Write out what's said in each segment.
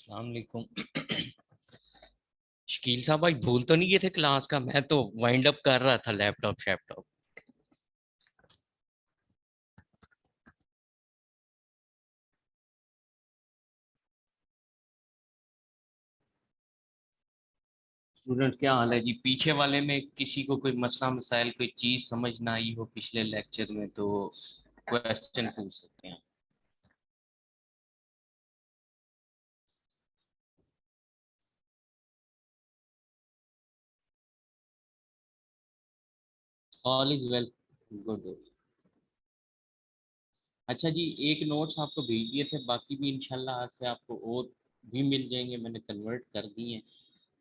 अस्सलाम वालेकुम। शकील साहब भाई भूल तो नहीं गए थे क्लास का? मैं तो वाइंड अप कर रहा था लैपटॉप शैपटॉप। स्टूडेंट क्या हाल है जी? पीछे वाले में किसी को कोई मसला मसाइल कोई चीज समझ ना आई हो पिछले लेक्चर में तो क्वेश्चन पूछ सकते हैं। All is well. गुड। अच्छा जी, एक नोट्स आपको भेज दिए थे, बाकी भी इंशाल्लाह आज से आपको और भी मिल जाएंगे, मैंने कन्वर्ट कर दिए हैं।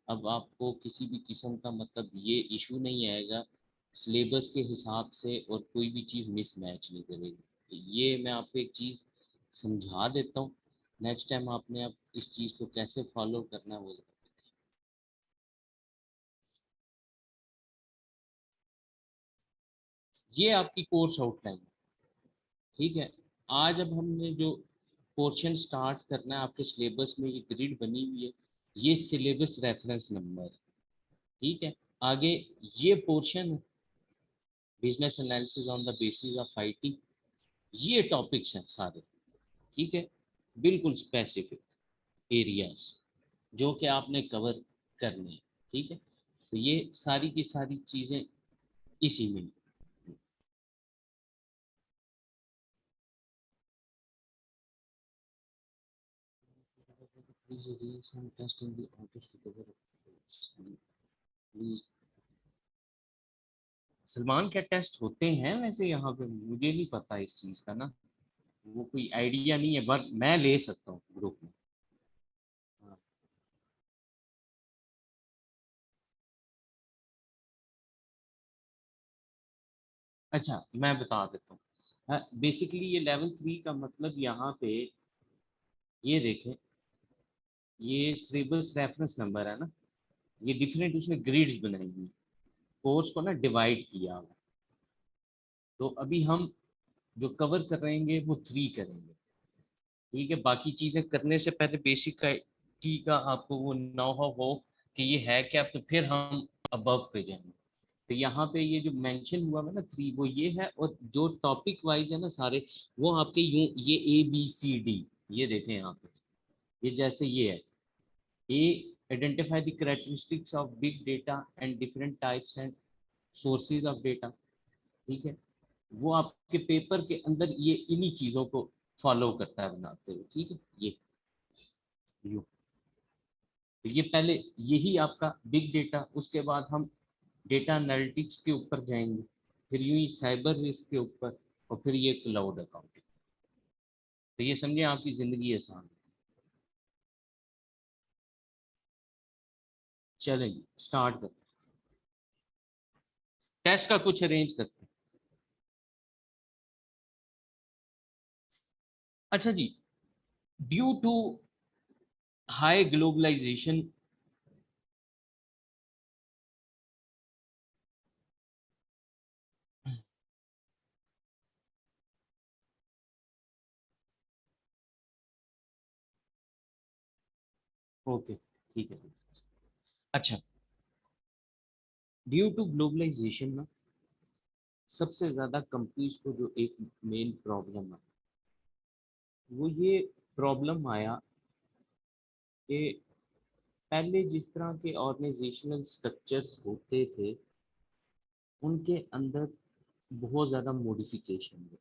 अब आपको किसी भी किस्म का मतलब ये इशू नहीं आएगा सिलेबस के हिसाब से, और कोई भी चीज़ मिसमैच नहीं करेगी। तो ये मैं आपको एक चीज़ समझा देता हूँ, नेक्स्ट टाइम आपने आप इस चीज़ को कैसे फॉलो करना है वो। ये आपकी कोर्स आउटलाइन, ठीक है। आज अब हमने जो पोर्शन स्टार्ट करना है, आपके सिलेबस में ये ग्रिड बनी हुई है, ये सिलेबस रेफरेंस नंबर है, ठीक है। आगे ये portion business analysis on the basis of IT, ये टॉपिक्स हैं सारे, ठीक है। बिल्कुल स्पेसिफिक एरियाज जो कि आपने कवर करने हैं, ठीक है। तो ये सारी की सारी चीज़ें इसी में। सलमान, क्या टेस्ट होते हैं वैसे यहाँ पे? मुझे नहीं पता इस चीज़ का ना, वो कोई आइडिया नहीं है, बट मैं ले सकता हूँ ग्रुप में। हाँ। अच्छा, मैं बता देता हूँ। बेसिकली ये लेवल 3 का मतलब यहाँ पे ये देखें, ये सिलेबस रेफरेंस नंबर है ना, ये डिफरेंट उसने ग्रिड्स बनाई हुई, कोर्स को ना डिवाइड किया हुआ। तो अभी हम जो कवर करेंगे वो 3 करेंगे, ठीक है। बाकी चीज़ें करने से पहले बेसिक का की का आपको वो नो हो कि ये है क्या, तो फिर हम अबव पे जाएंगे। तो यहाँ पे ये जो मेंशन हुआ है ना 3, वो ये है, और जो टॉपिक वाइज है ना सारे, वो आपके यूं ये ABCD, ये देखें यहाँ पे, ये जैसे ये है A, identify the characteristics of big data and different types and sources of data, ठीक है। वो आपके पेपर के अंदर ये इन्हीं चीज़ों को फॉलो करता है बनाते हुए, ठीक है। ये यूं, तो ये पहले यही आपका बिग डेटा, उसके बाद हम डेटा एनालिटिक्स के ऊपर जाएंगे, फिर यूं ही साइबर रिस्क के ऊपर, और फिर ये क्लाउड अकाउंटिंग। तो ये समझे आपकी ज़िंदगी आसान है। चलेंगे स्टार्ट करते हैं, टेस्ट का कुछ अरेंज करते हैं। अच्छा जी, due to high globalization. Okay, ठीक है। अच्छा, ड्यू टू ग्लोबलाइजेशन ना, सबसे ज़्यादा कंपनीज को जो एक मेन प्रॉब्लम है, वो ये प्रॉब्लम आया कि पहले जिस तरह के ऑर्गेनाइजेशनल स्ट्रक्चर्स होते थे, उनके अंदर बहुत ज़्यादा मॉडिफिकेशन है।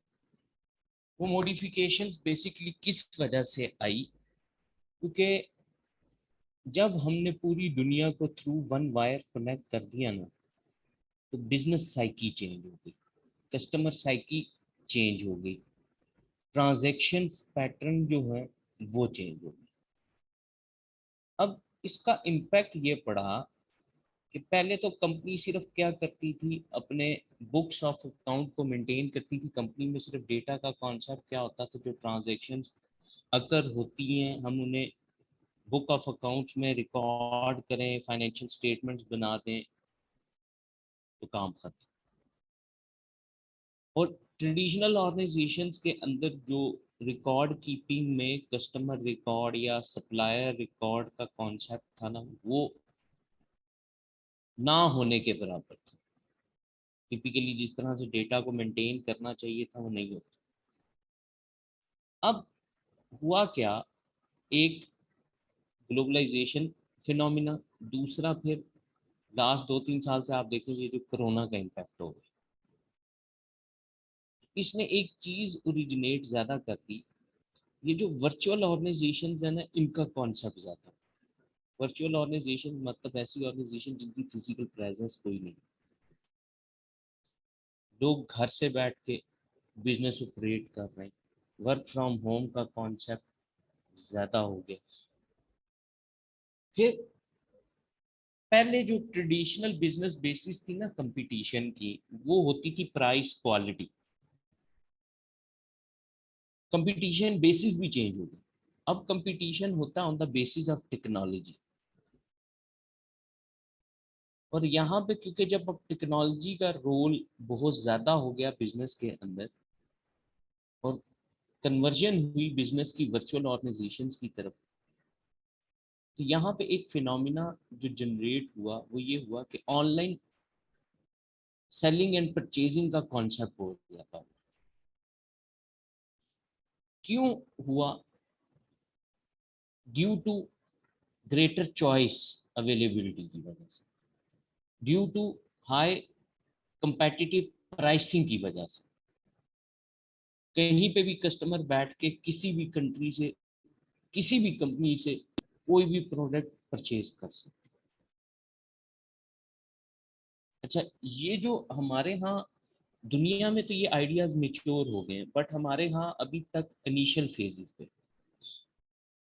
वो मॉडिफिकेशंस बेसिकली किस वजह से आई? क्योंकि जब हमने पूरी दुनिया को थ्रू वन वायर कनेक्ट कर दिया ना, तो बिजनेस साइकी चेंज हो गई, कस्टमर साइकी चेंज हो गई, ट्रांजैक्शन पैटर्न जो है वो चेंज हो गई। अब इसका इम्पैक्ट ये पड़ा कि पहले तो कंपनी सिर्फ क्या करती थी, अपने बुक्स ऑफ अकाउंट को मेंटेन करती थी। कंपनी में सिर्फ डेटा का कॉन्सेप्ट क्या होता था, जो ट्रांजैक्शंस अगर होती हैं हम उन्हें बुक ऑफ अकाउंट्स में रिकॉर्ड करें, फाइनेंशियल स्टेटमेंट्स बना दें, तो काम खत्म। और ट्रेडिशनल ऑर्गेनाइजेशंस के अंदर जो रिकॉर्ड कीपिंग में कस्टमर रिकॉर्ड या सप्लायर रिकॉर्ड का कॉन्सेप्ट था ना, वो ना होने के बराबर था। टिपिकली जिस तरह से डेटा को मेंटेन करना चाहिए था वो नहीं होता। अब हुआ क्या, एक ग्लोबलाइजेशन फिनोमिना, दूसरा फिर लास्ट 2-3 साल से आप देखोगे जो कोरोना का इम्पैक्ट हो गया, इसने एक चीज ओरिजिनेट ज्यादा कर दी। ये जो वर्चुअल ऑर्गेनाइजेशंस है ना, इनका कॉन्सेप्ट ज्यादा। वर्चुअल ऑर्गेनाइजेशन मतलब ऐसी ऑर्गेनाइजेशन जिनकी फिजिकल प्रेजेंस कोई नहीं, लोग घर से बैठ के बिजनेस ऑपरेट कर रहे हैं, वर्क फ्रॉम होम का कॉन्सेप्ट ज्यादा हो गया। फिर पहले जो ट्रेडिशनल बिजनेस बेसिस थी ना कंपटीशन की, वो होती थी प्राइस क्वालिटी। कंपटीशन बेसिस भी चेंज हो गया, अब कंपटीशन होता on the basis of technology. और यहाँ पे क्योंकि जब अब टेक्नोलॉजी का रोल बहुत ज़्यादा हो गया बिजनेस के अंदर, और कन्वर्जन हुई बिजनेस की वर्चुअल ऑर्गेनाइजेशंस की तरफ, तो यहाँ पे एक फिनोमिना जो जनरेट हुआ वो ये हुआ कि ऑनलाइन सेलिंग एंड परचेजिंग का कॉन्सेप्ट हो गया था। क्यों हुआ? Due to greater choice availability की वजह से, due to high competitive pricing की वजह से, कहीं पे भी कस्टमर बैठ के किसी भी कंट्री से, किसी भी कंपनी से कोई भी प्रोडक्ट परचेज कर सकते। अच्छा, ये जो हमारे यहाँ दुनिया में तो ये आइडियाज मेच्योर हो गए हैं, बट हमारे यहाँ अभी तक इनिशियल फेजेस पे।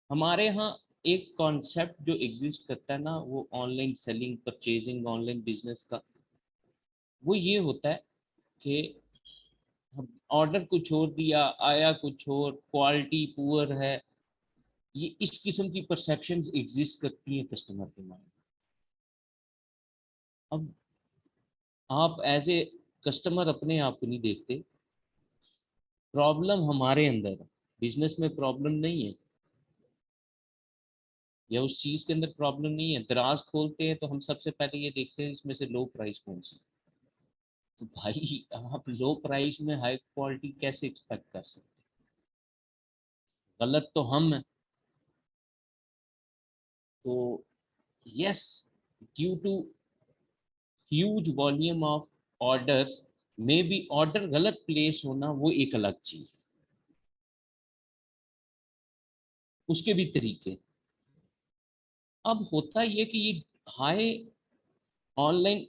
हमारे यहाँ एक कॉन्सेप्ट जो एग्जिस्ट करता है ना, वो online selling purchasing online business का, वो ये होता है कि हम ऑर्डर कुछ और दिया, आया कुछ और, क्वालिटी पुअर है, ये इस किस्म की परसेप्शंस एग्जिस्ट करती हैं कस्टमर के माइंड में। अब आप एज ए कस्टमर अपने आप को नहीं देखते, प्रॉब्लम हमारे अंदर है, बिजनेस में प्रॉब्लम नहीं है, या उस चीज के अंदर प्रॉब्लम नहीं है। दराज खोलते हैं तो हम सबसे पहले ये देखते हैं इसमें से लो प्राइस कौन सी। तो भाई आप लो प्राइस में हाई क्वालिटी कैसे एक्सपेक्ट कर सकते हैं? गलत तो हम हैं। तो yes, due to huge volume of orders, may be order गलत प्लेस होना वो एक अलग चीज है, उसके भी तरीके। अब होता ये कि ये हाई ऑनलाइन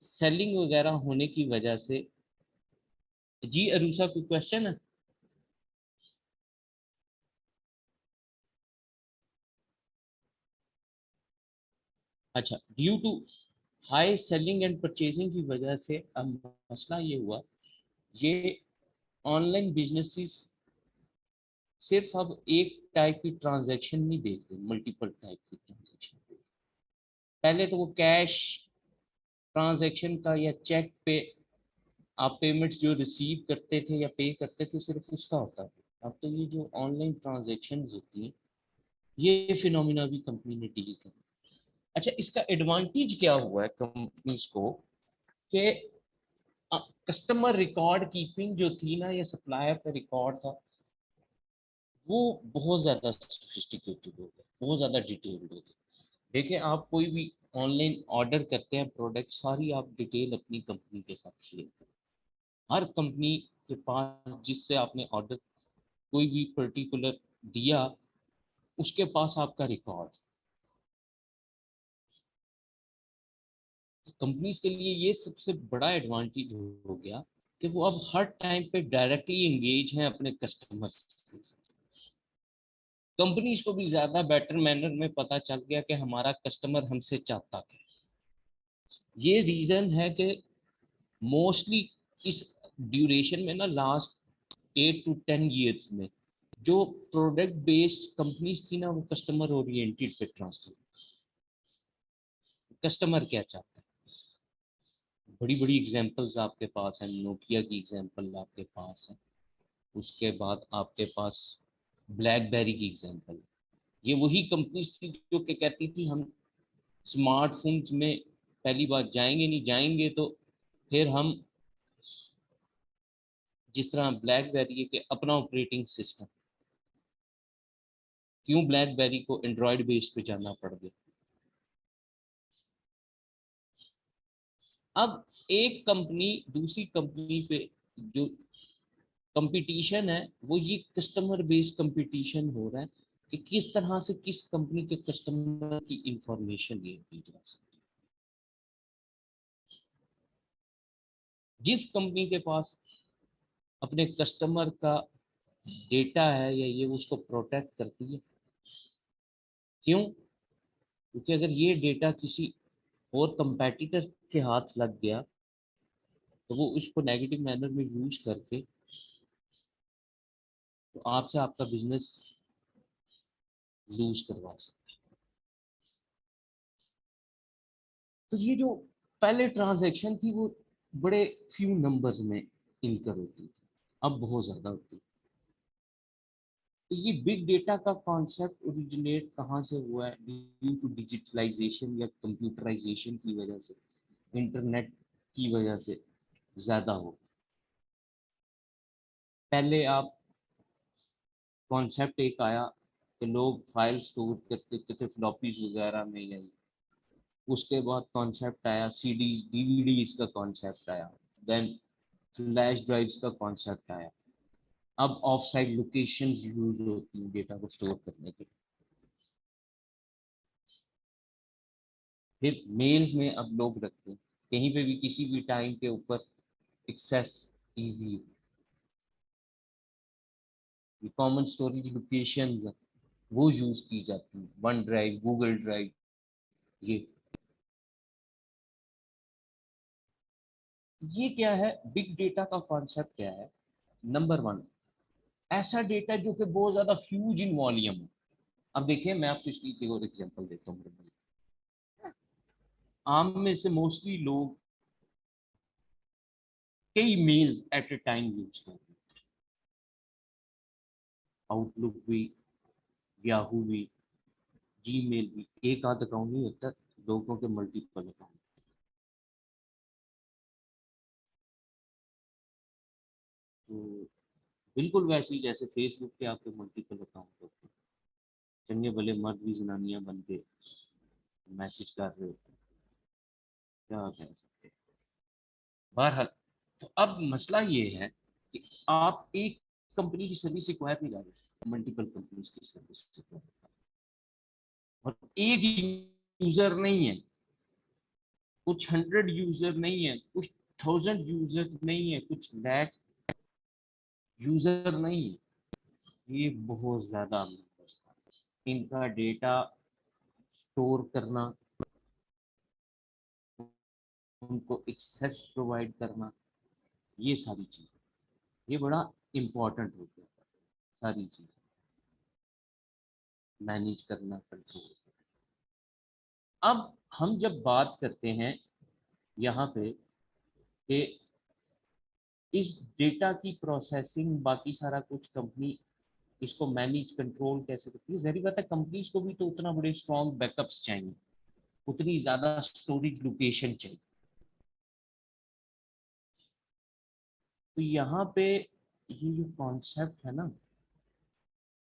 सेलिंग वगैरह होने की वजह से, जी अरूषा कोई क्वेश्चन है? अच्छा, due to high selling and purchasing की वजह से अब मसला ये हुआ, ये ऑनलाइन बिजनेसेस सिर्फ अब एक टाइप की ट्रांजैक्शन नहीं देखते, मल्टीपल टाइप की ट्रांजैक्शन। पहले तो वो कैश ट्रांजैक्शन का या चेक पे आप पेमेंट्स जो रिसीव करते थे या पे करते थे सिर्फ उसका होता था। अब तो ये जो ऑनलाइन ट्रांजैक्शन होती हैं, ये फिनोमिना भी कंपनी ने डील कर। अच्छा, इसका एडवांटेज क्या हुआ है कंपनीज को कि कस्टमर रिकॉर्ड कीपिंग जो थी ना, या सप्लायर का रिकॉर्ड था, वो बहुत ज़्यादा सोफिस्टिकेटेड हो गया, बहुत ज़्यादा डिटेल्ड हो गया। देखिए, आप कोई भी ऑनलाइन ऑर्डर करते हैं प्रोडक्ट, सारी आप डिटेल अपनी कंपनी के साथ शेयर करें। हर कंपनी के पास जिससे आपने ऑर्डर कोई भी पर्टिकुलर दिया, उसके पास आपका रिकॉर्ड। कंपनीज के लिए ये सबसे बड़ा एडवांटेज हो गया कि वो अब हर टाइम पे डायरेक्टली एंगेज हैं अपने कस्टमर्स के साथ। कंपनीज को भी ज्यादा बेटर मैनर में पता चल गया कि हमारा कस्टमर हमसे चाहता है। ये रीजन है कि मोस्टली इस ड्यूरेशन में ना, लास्ट 8 to 10 years में, जो प्रोडक्ट बेस्ड कंपनीज थी ना, वो कस्टमर ओरिएंटेड पे ट्रांसफर। कस्टमर क्या चाहता है, बड़ी बड़ी एग्जांपल्स आपके पास है, नोकिया की एग्जांपल आपके पास है। उसके बाद आपके पास ब्लैकबेरी की एग्जांपल है। ये वही कंपनीज थी जो कि कहती थी हम स्मार्टफोन्स में पहली बात जाएंगे नहीं, जाएंगे तो फिर हम जिस तरह ब्लैकबेरी के अपना ऑपरेटिंग सिस्टम, क्यों ब्लैकबेरी को एंड्रॉयड बेस पे जाना पड़ गया। अब एक कंपनी दूसरी कंपनी पे जो कंपटीशन है वो ये कस्टमर बेस्ड कंपटीशन हो रहा है कि किस तरह से किस कंपनी के कस्टमर की इंफॉर्मेशन ली जा सकती है। जिस कंपनी के पास अपने कस्टमर का डेटा है या ये उसको प्रोटेक्ट करती है। क्यों? क्योंकि अगर ये डेटा किसी और कंपेटिटर के हाथ लग गया तो वो उसको नेगेटिव मैनर में यूज करके तो आपसे आपका बिजनेस लूज करवा सकते। तो ये जो पहले ट्रांजैक्शन थी वो बड़े फ्यू नंबर्स में इनकर होती थी, अब बहुत ज़्यादा होती है। तो ये बिग डेटा का कॉन्सेप्ट ओरिजिनेट कहाँ से हुआ है? ड्यू टू डिजिटलाइजेशन या कंप्यूटराइजेशन की वजह से, इंटरनेट की वजह से ज़्यादा हो। पहले आप कॉन्सेप्ट एक आया कि लोग फाइल स्टोर करते थे फ्लॉपीज वगैरह में, या उसके बाद कॉन्सेप्ट आया सीडीज डीवीडीज का कॉन्सेप्ट आया, देन फ्लैश ड्राइव्स का कॉन्सेप्ट आया। अब ऑफ साइट लोकेशन यूज होती हैं डेटा को स्टोर करने के लिए। फिर मेल्स में अब लोग रखते हैं, कहीं पे भी किसी भी टाइम के ऊपर access easy. Common storage location वो यूज की जाती है, वन ड्राइव, गूगल ड्राइव। ये क्या है? बिग डेटा का कॉन्सेप्ट क्या है? नंबर वन, ऐसा डेटा जो कि बहुत ज्यादा ह्यूज इन वॉल्यूम है। अब देखिए मैं आपको इसकी एक और एग्जांपल देता हूँ। आम में से मोस्टली लोग कई mails at a time use करते हैं। आउटलुक भी, याहू भी, जीमेल भी। एक आध अकाउंट नहीं होता, लोगों के मल्टीपल अकाउंट। तो बिल्कुल वैसे ही जैसे फेसबुक पे आपके मल्टीपल अकाउंट होते हैं, चंगे भले मर्द भी जनानियां बन के मैसेज कर रहे होते हैं, क्या कह सकते हैं। बहरहाल, तो अब मसला ये है कि आप एक कंपनी की सर्विस रिक्वायर नहीं कर रहे, मल्टीपल कंपनीज की सर्विस रिक्वायर कर रहे हैं। और एक यूजर नहीं है, कुछ 100 यूजर नहीं है, कुछ 1000 यूजर नहीं है, कुछ लाख यूजर नहीं है। ये बहुत ज्यादा इनका डेटा स्टोर करना, उनको एक्सेस प्रोवाइड करना, ये सारी चीजें, ये बड़ा इम्पोर्टेंट हो गया। सारी चीजें मैनेज करना, कंट्रोल। अब हम जब बात करते हैं यहाँ पे कि इस डेटा की प्रोसेसिंग बाकी सारा कुछ कंपनी इसको मैनेज कंट्रोल कैसे करती है, जहरी बात है कंपनीज को भी तो उतना बड़े स्ट्रॉन्ग बैकअप्स चाहिए, उतनी ज्यादा स्टोरेज लोकेशन चाहिए। तो यहाँ पे ये जो कॉन्सेप्ट है ना,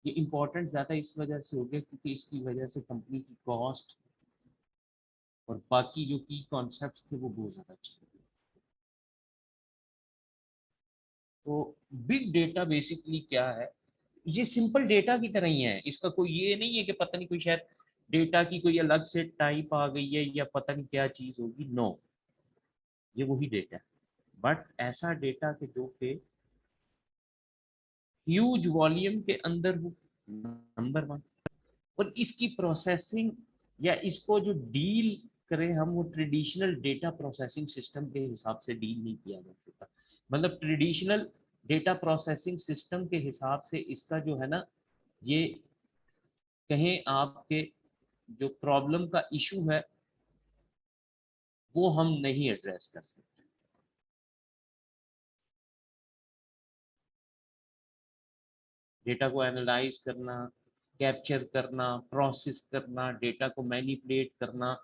ये इम्पोर्टेंट ज़्यादा इस वजह से हो गया क्योंकि इसकी वजह से कंपनी की कॉस्ट और बाकी जो की कॉन्सेप्ट थे वो बहुत ज़्यादा चले गए। तो बिग डेटा बेसिकली क्या है? ये सिंपल डेटा की तरह ही है, इसका कोई ये नहीं है कि पता नहीं कोई शायद डेटा की कोई अलग से टाइप आ गई है या पता नहीं क्या चीज़ होगी। नो, ये वही डेटा है, बट ऐसा डेटा के जो कि ह्यूज वॉल्यूम के अंदर हो, नंबर वन। और इसकी प्रोसेसिंग या इसको जो डील करें हम, वो ट्रेडिशनल डेटा प्रोसेसिंग सिस्टम के हिसाब से डील नहीं किया जा सकता। मतलब ट्रेडिशनल डेटा प्रोसेसिंग सिस्टम के हिसाब से इसका जो है ना, ये कहें आपके जो प्रॉब्लम का इशू है वो हम नहीं एड्रेस कर सकते। डेटा को एनालाइज करना, कैप्चर करना, प्रोसेस करना, डेटा को मैनिपुलेट करना,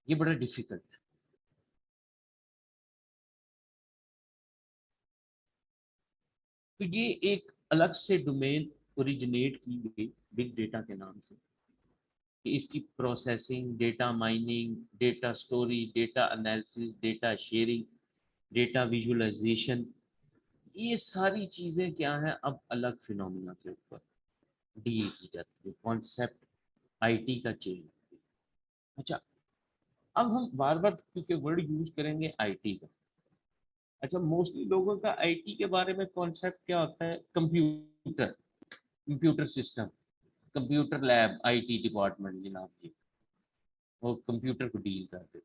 ये बड़ा डिफिकल्ट है। तो ये एक अलग से डोमेन ओरिजिनेट की गई बिग डेटा के नाम से, कि इसकी processing, data mining, data story, data analysis, data sharing, data visualisation, ये सारी चीजें क्या है, अब अलग फिनोमिना के ऊपर डील की जाती है। कॉन्सेप्ट आईटी का चेंज। अच्छा, अब हम बार बार क्योंकि वर्ड यूज करेंगे आईटी का। अच्छा, मोस्टली लोगों का आईटी के बारे में कॉन्सेप्ट क्या होता है, computer, computer system, computer lab, IT department जनाब जी, वो कंप्यूटर को डील करते।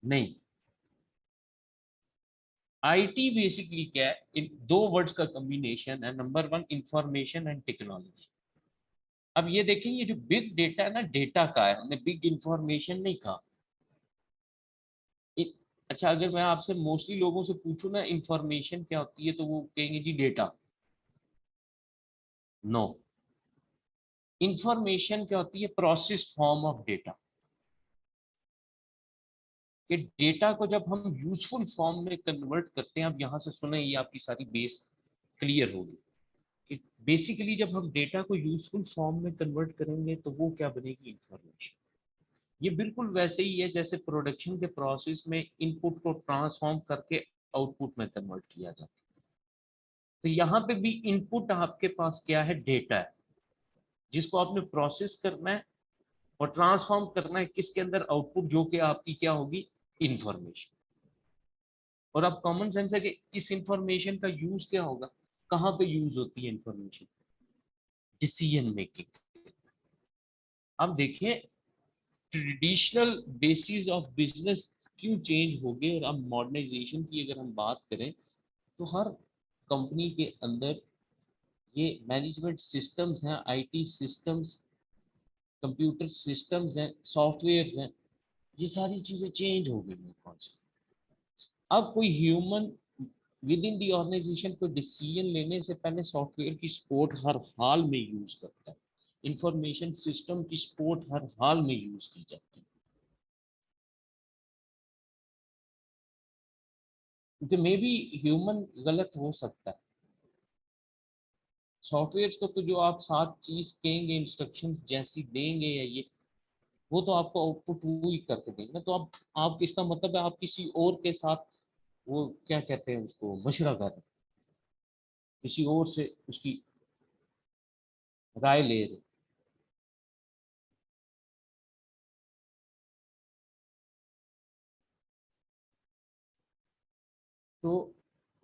नहीं, आईटी बेसिकली क्या है, इन दो वर्ड्स का कॉम्बिनेशन है। Number one, information and technology. अब ये देखें, ये जो बिग डेटा है ना, डेटा का है, हमने बिग इंफॉर्मेशन नहीं कहा। इ- अच्छा, अगर मैं आपसे मोस्टली लोगों से पूछूं ना इंफॉर्मेशन क्या होती है, तो वो कहेंगे जी डेटा। नो, इंफॉर्मेशन क्या होती है, प्रोसेस्ड फॉर्म ऑफ डेटा। कि डेटा को जब हम यूजफुल फॉर्म में कन्वर्ट करते हैं, अब यहाँ से सुने, ये आपकी सारी बेस क्लियर होगी कि बेसिकली जब हम डेटा को यूजफुल फॉर्म में कन्वर्ट करेंगे तो वो क्या बनेगी, इंफॉर्मेशन। ये बिल्कुल वैसे ही है जैसे प्रोडक्शन के प्रोसेस में इनपुट को ट्रांसफॉर्म करके आउटपुट में कन्वर्ट किया जाता है। तो यहाँ पे भी इनपुट आपके पास क्या है, डेटा है, जिसको आपने प्रोसेस करना है और ट्रांसफॉर्म करना है किसके अंदर, आउटपुट, जो कि आपकी क्या होगी, इंफॉर्मेशन। और अब कॉमन सेंस है कि इस इंफॉर्मेशन का यूज क्या होगा, कहाँ पे यूज होती है इंफॉर्मेशन, डिसीजन मेकिंग। अब देखिए, ट्रेडिशनल बेसिस ऑफ बिजनेस क्यों चेंज हो गए, और अब मॉडर्नाइजेशन की अगर हम बात करें, तो हर कंपनी के अंदर ये मैनेजमेंट सिस्टम्स हैं, आईटी सिस्टम्स, कंप्यूटर सिस्टम्स हैं, सॉफ्टवेयर्स हैं, ये सारी चीजें चेंज हो गई हैं कॉन्सेप्ट। अब कोई human within the organisation को डिसीजन लेने से पहले सॉफ्टवेयर की सपोर्ट हर हाल में यूज करता है, इंफॉर्मेशन सिस्टम की सपोर्ट हर हाल में यूज की जाती है। क्योंकि मे बी ह्यूमन गलत हो सकता है, सॉफ्टवेयर को तो जो आप सात चीज कहेंगे, इंस्ट्रक्शंस जैसी देंगे या ये, वो तो आपको आउटपुट वो ही करके देंगे। तो आप इसका मतलब है आप किसी और के साथ, वो क्या कहते हैं उसको, मशवरा कर रहे हैं, किसी और से उसकी राय ले रहे हैं। तो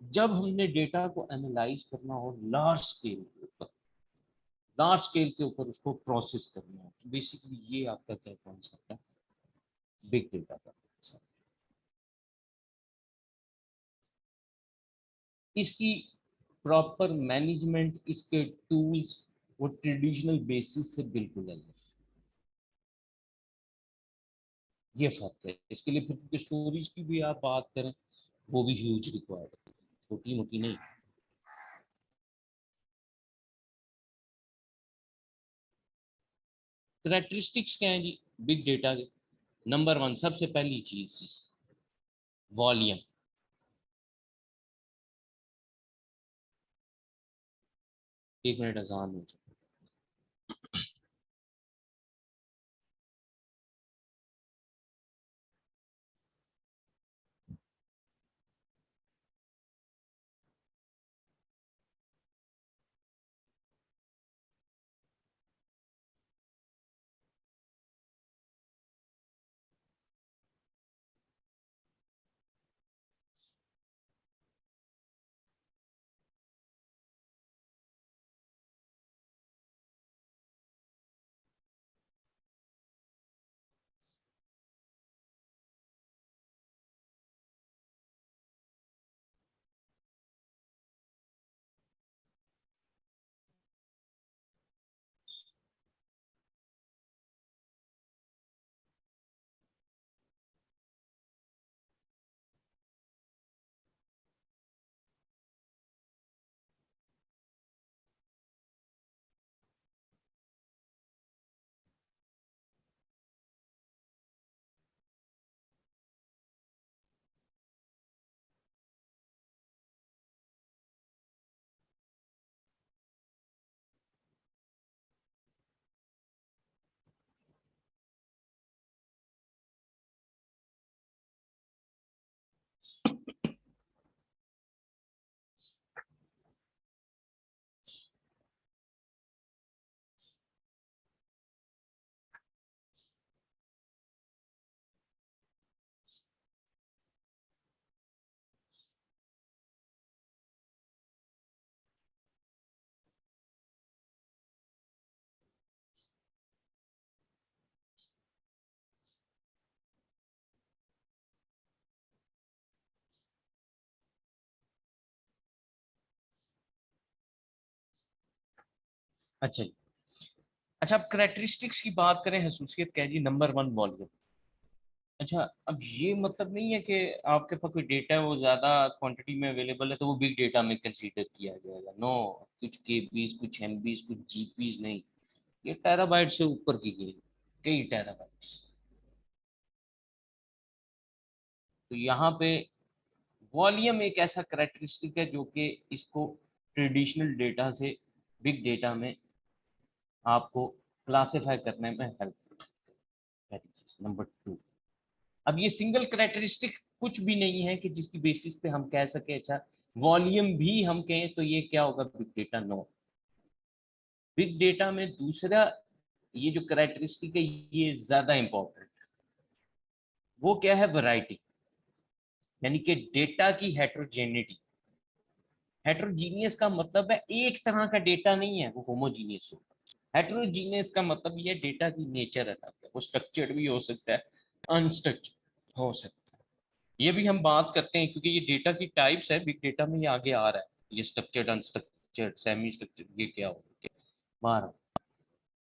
जब हमने डेटा को एनालाइज करना हो लार्ज स्केल के ऊपर उसको प्रोसेस करना हो, तो बेसिकली ये आपका क्या कॉन्सेप्ट है, बिग डेटा का concept। इसकी प्रॉपर मैनेजमेंट, इसके टूल्स, वो ट्रेडिशनल बेसिस से बिल्कुल अलग है। ये फर्क है। इसके लिए फिर स्टोरेज की भी आप बात करें, वो भी ह्यूज रिक्वायर्ड है, छोटी मोटी नहीं। करेक्टरिस्टिक्स क्या है जी बिग डेटा के, नंबर वन, सबसे पहली चीज, वॉल्यूम। एक मिनट, आसान हो जाए। अच्छा जी। अच्छा, अब करेक्टरिस्टिक्स की बात करें, खसूसियत क्या है जी? Number one, volume. अच्छा, अब ये मतलब नहीं है कि आपके पास कोई डेटा है वो ज़्यादा क्वांटिटी में अवेलेबल है तो वो बिग डेटा में कंसीडर किया जाएगा। नो, कुछ केबीज, कुछ एमबीज, कुछ जीपीज नहीं, ये टेराबाइट से ऊपर की गई, कई टेराबाइट्स। तो यहाँ पे वॉल्यूम एक ऐसा करेक्टरिस्टिक है जो कि इसको ट्रेडिशनल डेटा से बिग डेटा में आपको क्लासिफाई करने में हेल्प करेगी। नंबर टू, अब ये सिंगल करेक्टरिस्टिक कुछ भी नहीं है कि जिसकी बेसिस पे हम कह सके अच्छा वॉल्यूम भी हम कहें तो ये क्या होगा big data. No, big data में दूसरा ये जो करेक्टरिस्टिक है ये ज्यादा इंपॉर्टेंट, वो क्या है? वैरायटी, यानी कि डेटा की हेट्रोजेनिटी। हेट्रोजीनियस का मतलब है एक तरह का डेटा नहीं है, वो होमोजीनियस होगा। हेट्रोजीनियस का मतलब ये डेटा की नेचर अलग है, वो स्ट्रक्चर्ड भी हो सकता है, अनस्ट्रक्चर्ड हो सकता है। ये भी हम बात करते हैं क्योंकि ये डेटा की टाइप्स है, बिग डेटा में ये आगे आ रहा है, ये स्ट्रक्चर्ड, अनस्ट्रक्चर्ड, सेमी स्ट्रक्चर्ड, ये क्या होगा बारह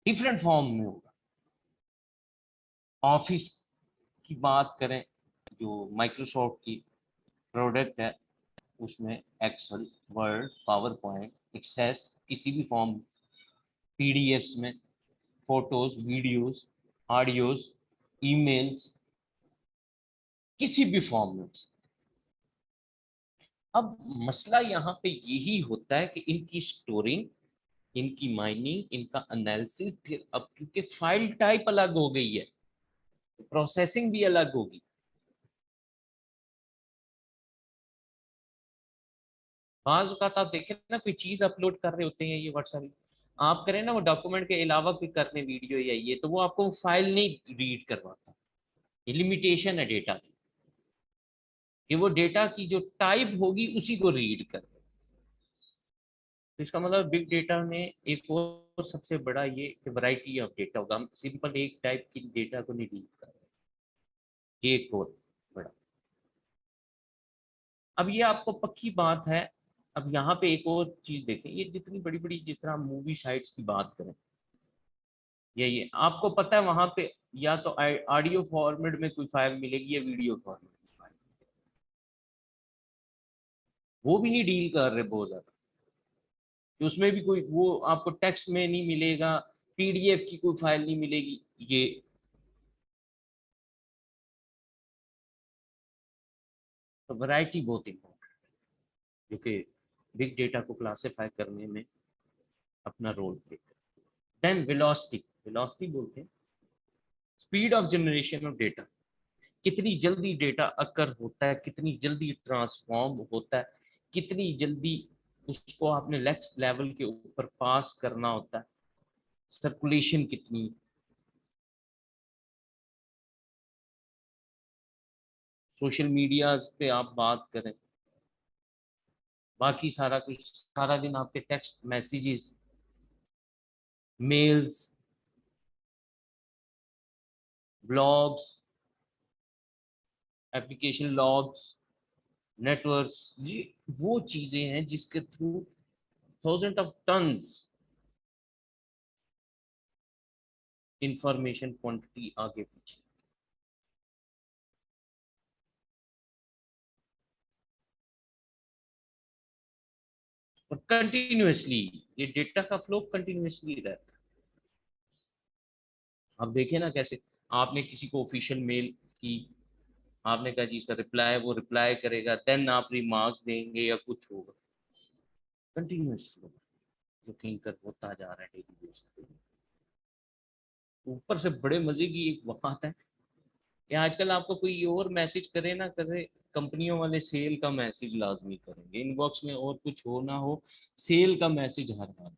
डिफरेंट फॉर्म में होगा। ऑफिस की बात करें, जो माइक्रोसॉफ्ट की प्रोडक्ट है, उसमें Excel, Word, PowerPoint, Access, किसी भी फॉर्म, पीडीएफ्स में, फोटोज, वीडियोस, ऑडियोज, ईमेल्स, किसी भी फॉर्म में। अब मसला यहाँ पे यही होता है कि इनकी स्टोरिंग, इनकी माइनिंग, इनका एनालिसिस, फिर अब क्योंकि फाइल टाइप अलग हो गई है, प्रोसेसिंग भी अलग होगी। बाज औक़ात आप देखें ना, कोई चीज अपलोड कर रहे होते हैं ये व्हाट्सएप, आप करें ना वो डॉक्यूमेंट के अलावा कोई करने वीडियो या ये, तो वो आपको फाइल नहीं रीड करवाता। ये लिमिटेशन है डेटा की, कि वो डेटा की जो टाइप होगी उसी को रीड कर। तो इसका मतलब बिग डेटा में एक और सबसे बड़ा ये कि वैरायटी ऑफ डेटा होगा, हम सिंपल एक टाइप की डेटा को नहीं रीड कर रहे, ये एक और बड़ा। अब ये आपको पक्की बात है। अब यहाँ पे एक और चीज देखें, ये जितनी बड़ी बड़ी, जिस तरह मूवी साइट्स की बात करें, ये आपको पता है वहां पे या तो ऑडियो फॉर्मेट में कोई फाइल मिलेगी या वीडियो फॉर्मेट में फाइल, वो भी नहीं डील कर रहे बहुत ज्यादा, कि उसमें भी कोई वो आपको टेक्स्ट में नहीं मिलेगा, पीडीएफ की कोई फाइल नहीं मिलेगी। ये तो वैरायटी बहुत इंपॉर्टेंट, जो कि बिग डेटा को क्लासिफाई करने में अपना रोल प्ले करती है। देन वेलोसिटी, वेलोसिटी बोलते हैं speed of generation of data, कितनी जल्दी डेटा अकर होता है, कितनी जल्दी ट्रांसफॉर्म होता है, कितनी जल्दी उसको आपने नेक्स्ट लेवल के ऊपर पास करना होता है, सर्कुलेशन कितनी। सोशल मीडियाज पे आप बात करें, बाकी सारा कुछ, सारा दिन आपके text messages, mails, blogs, application logs, networks, ये वो चीजें हैं जिसके through thousand of tons information quantity आगे पीछे, और कंटिन्यूअसली ये डेटा का फ्लो कंटिन्यूअसली रहता है। आप देखें ना कैसे, आपने किसी को ऑफिशियल मेल की, आपने कहा जी इसका रिप्लाई, वो रिप्लाई करेगा, देन आप रिमार्क्स देंगे या कुछ होगा, कंटिन्यूअस फ्लो जो कहीं कर होता जा रहा है डेली बेसिस पे। ऊपर से बड़े मजे की एक बात है कि आजकल आपको कोई और मैसेज करे ना करे, कंपनियों वाले सेल का मैसेज लाजमी करेंगे इनबॉक्स में, और कुछ हो ना हो, सेल का मैसेज हर बार।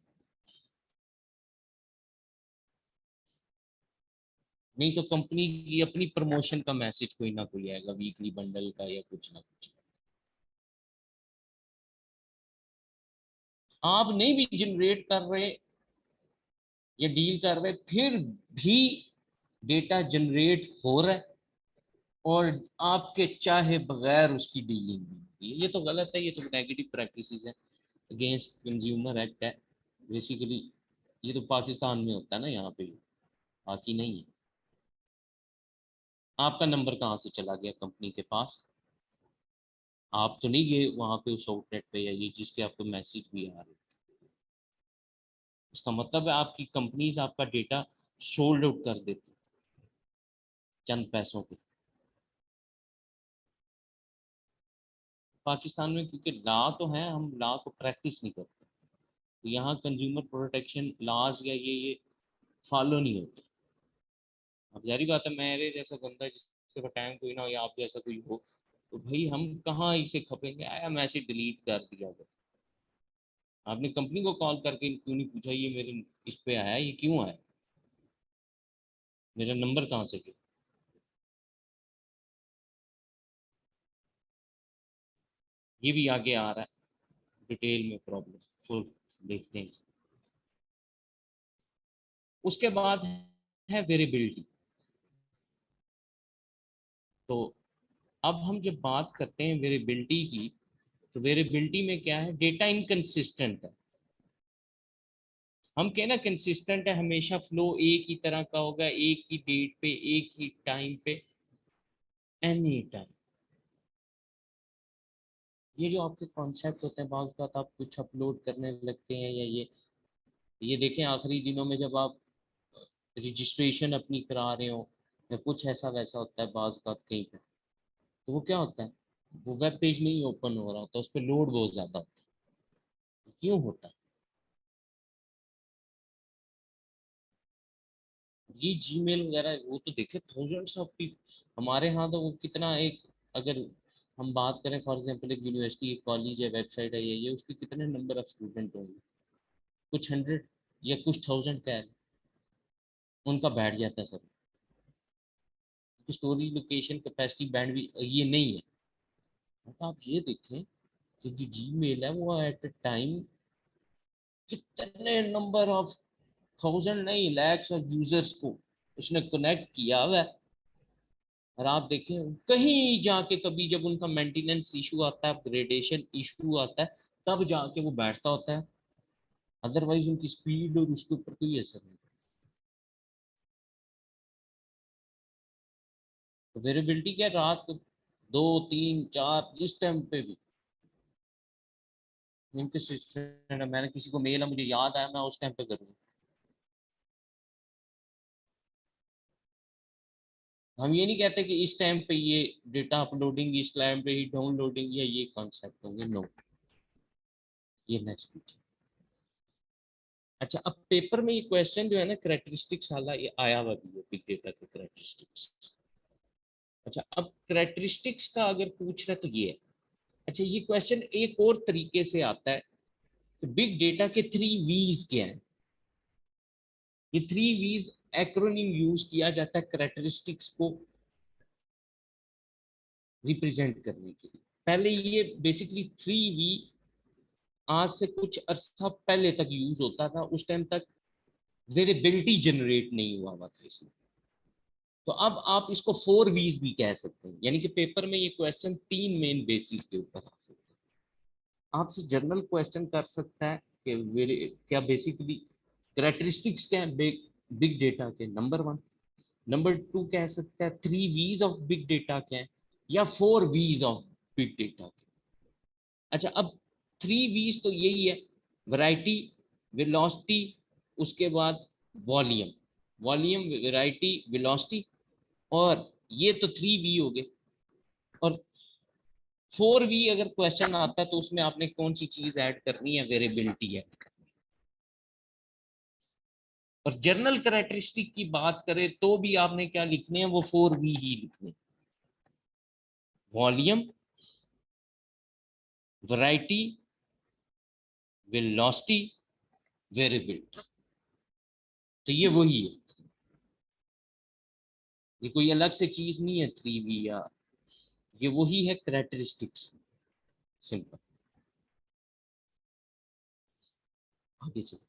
नहीं तो कंपनी की अपनी प्रमोशन का मैसेज कोई ना कोई आएगा, वीकली बंडल का या कुछ ना कुछ। आप नहीं भी जनरेट कर रहे या डील कर रहे, फिर भी डेटा जनरेट हो रहा है, और आपके चाहे बगैर उसकी डीलिंग भी होती है। ये तो गलत है, ये तो नेगेटिव प्रैक्टिसेस है, अगेंस्ट कंज्यूमर एक्ट है बेसिकली। ये तो पाकिस्तान में होता है ना, यहाँ पे बाकी नहीं है। आपका नंबर कहाँ से चला गया कंपनी के पास? आप तो नहीं गए वहां पे उस आउटलेट पे, या ये जिसके आपको मैसेज भी आ रहे? इसका मतलब है आपकी कंपनीज आपका डेटा सोल्ड आउट कर देती चंद पैसों पे। पाकिस्तान में क्योंकि लॉ तो है, हम लॉ को प्रैक्टिस नहीं करते, तो यहाँ कंज्यूमर प्रोटेक्शन लॉज या ये फॉलो नहीं होते। अब जारी बात है, मेरे जैसा बंदा जिसके पास टाइम कोई ना हो, या आप जैसा कोई हो, तो भाई हम कहाँ इसे खपेंगे, आया मैसेज डिलीट कर दिया गया। आपने कंपनी को कॉल करके क्यों नहीं पूछा ये मेरे इस पे आया, ये क्यों आया, मेरा नंबर कहाँ से गया? ये भी आगे आ रहा है डिटेल में प्रॉब्लम, फुल देखते हैं। उसके बाद है वेरिएबिलिटी। तो अब हम जब बात करते हैं वेरिएबिलिटी की, तो वेरिएबिलिटी में क्या है, डेटा इनकंसिस्टेंट है। हम कहना कंसिस्टेंट है, हमेशा फ्लो एक ही तरह का होगा, एक ही डेट पे, एक ही टाइम पे, एनी टाइम। ये जो आपके कॉन्सेप्ट होते हैं, बाज़ बात आप कुछ अपलोड करने लगते हैं या ये देखें आखिरी दिनों में जब आप रजिस्ट्रेशन अपनी करा रहे हो, या कुछ ऐसा वैसा होता है बाज़ बात कहीं पे, तो वो क्या होता है, वो वेब पेज नहीं ओपन हो रहा होता, उस पर लोड बहुत ज़्यादा होता है। क्यों होता है? ये जीमेल वगैरह वो तो देखे थाउजेंड्स ऑफ पीपल, हमारे यहाँ तो वो कितना एक, अगर हम बात करें फॉर एग्जांपल एक यूनिवर्सिटी, एक कॉलेज है, वेबसाइट है, ये उसके कितने नंबर ऑफ स्टूडेंट होंगे, कुछ हंड्रेड या कुछ थाउजेंड का है, उनका बैठ जाता है सब। स्टोरेज लोकेशन कैपेसिटी बैंड भी ये नहीं है। तो आप ये देखें कि जो जीमेल है वो एट अ टाइम कितने नंबर ऑफ थाउजेंड नहीं लैक्स ऑफ यूजर्स को उसने कनेक्ट किया हुआ है। और आप देखें कहीं जाके कभी जब उनका मेंटेनेंस इशू आता है, अपग्रेडेशन इशू आता है, तब जाके वो बैठता होता है, अदरवाइज उनकी स्पीड और उसके ऊपर कोई असर नहीं। तो वेरिएबिलिटी क्या, रात को 2 3 4 जिस टाइम पे भी इंटरेस्टेड है, मैंने किसी को मेल है मुझे याद आया, मैं उस टाइम पे करूँगा। हम ये नहीं कहते कि इस टाइम पे ये डेटा अपलोडिंग, इस टाइम पे ही डाउनलोडिंग, या ये कॉन्सेप्ट होंगे, नो। ये नेक्स्ट पीछे। अच्छा, अब पेपर में ये क्वेश्चन जो है ना करेक्टरिस्टिक्स वाला, ये आया हुआ भी है, बिग डेटा के करेक्टरिस्टिक्स। अच्छा, अब करेक्टरिस्टिक्स का अगर पूछ रहे तो ये है। अच्छा, ये क्वेश्चन एक और तरीके से आता है कि बिग डेटा के 3 V's क्या है। ये 3 V's एक्रोनिम यूज किया जाता है करेक्टरिस्टिक्स को रिप्रेजेंट करने के लिए। पहले ये बेसिकली 3 V आज से कुछ अरसा पहले तक यूज होता था, उस टाइम तक वेरिएबिलिटी जनरेट नहीं हुआ हुआ था इसमें। तो अब आप इसको 4 V's भी कह सकते हैं, यानी कि पेपर में ये क्वेश्चन 3 मेन बेसिस के ऊपर आ सकते हैं। आपसे जनरल क्वेश्चन कर सकता है कि क्या बेसिकली करेक्टरिस्टिक्स क्या है बिग बिग डेटा के, नंबर 1। नंबर 2 कह सकता है 3 V's ऑफ बिग डेटा क्या है, या 4 V's ऑफ बिग डेटा क्या। अच्छा, अब 3 V's तो यही है, वैरायटी, वेलोसिटी, उसके बाद वॉल्यूम। वॉल्यूम, वैरायटी, वेलोसिटी, और ये तो 3 V हो गए। और 4 V अगर क्वेश्चन आता है तो उसमें आपने कौन सी चीज ऐड करनी है, वेरिएबिलिटी है। और जर्नल करेक्टरिस्टिक की बात करें तो भी आपने क्या लिखने हैं, वो 4 V ही लिखने, वॉल्यूम, वैरायटी, वेलोसिटी, वेरिएबिलिटी। तो ये वही है, ये कोई अलग से चीज नहीं है 3 V, या ये वही है करेक्टरिस्टिक्स, सिंपल। आगे चलते,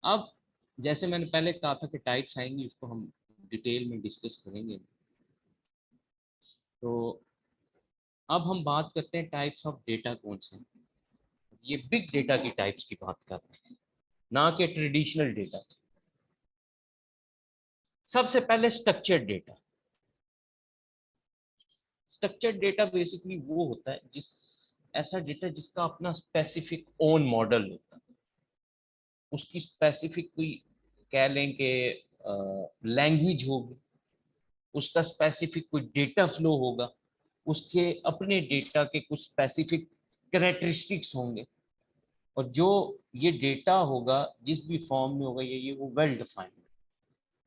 अब जैसे मैंने पहले कहा था कि टाइप्स आएंगी, उसको हम डिटेल में डिस्कस करेंगे। तो अब हम बात करते हैं टाइप्स ऑफ डेटा कौन से हैं। ये बिग डेटा की टाइप्स की बात कर रहे हैं, ना कि ट्रेडिशनल डेटा। सबसे पहले structured data. Structured data basically वो होता है जिस ऐसा डेटा जिसका अपना स्पेसिफिक ओन मॉडल होता है, उसकी स्पेसिफिक कोई कह लें कि लैंग्वेज होगी, उसका स्पेसिफिक कोई डेटा फ्लो होगा, उसके अपने डेटा के कुछ स्पेसिफिक कैरेक्टरिस्टिक्स होंगे, और जो ये डेटा होगा जिस भी फॉर्म में होगा ये वो वेल डिफाइंड,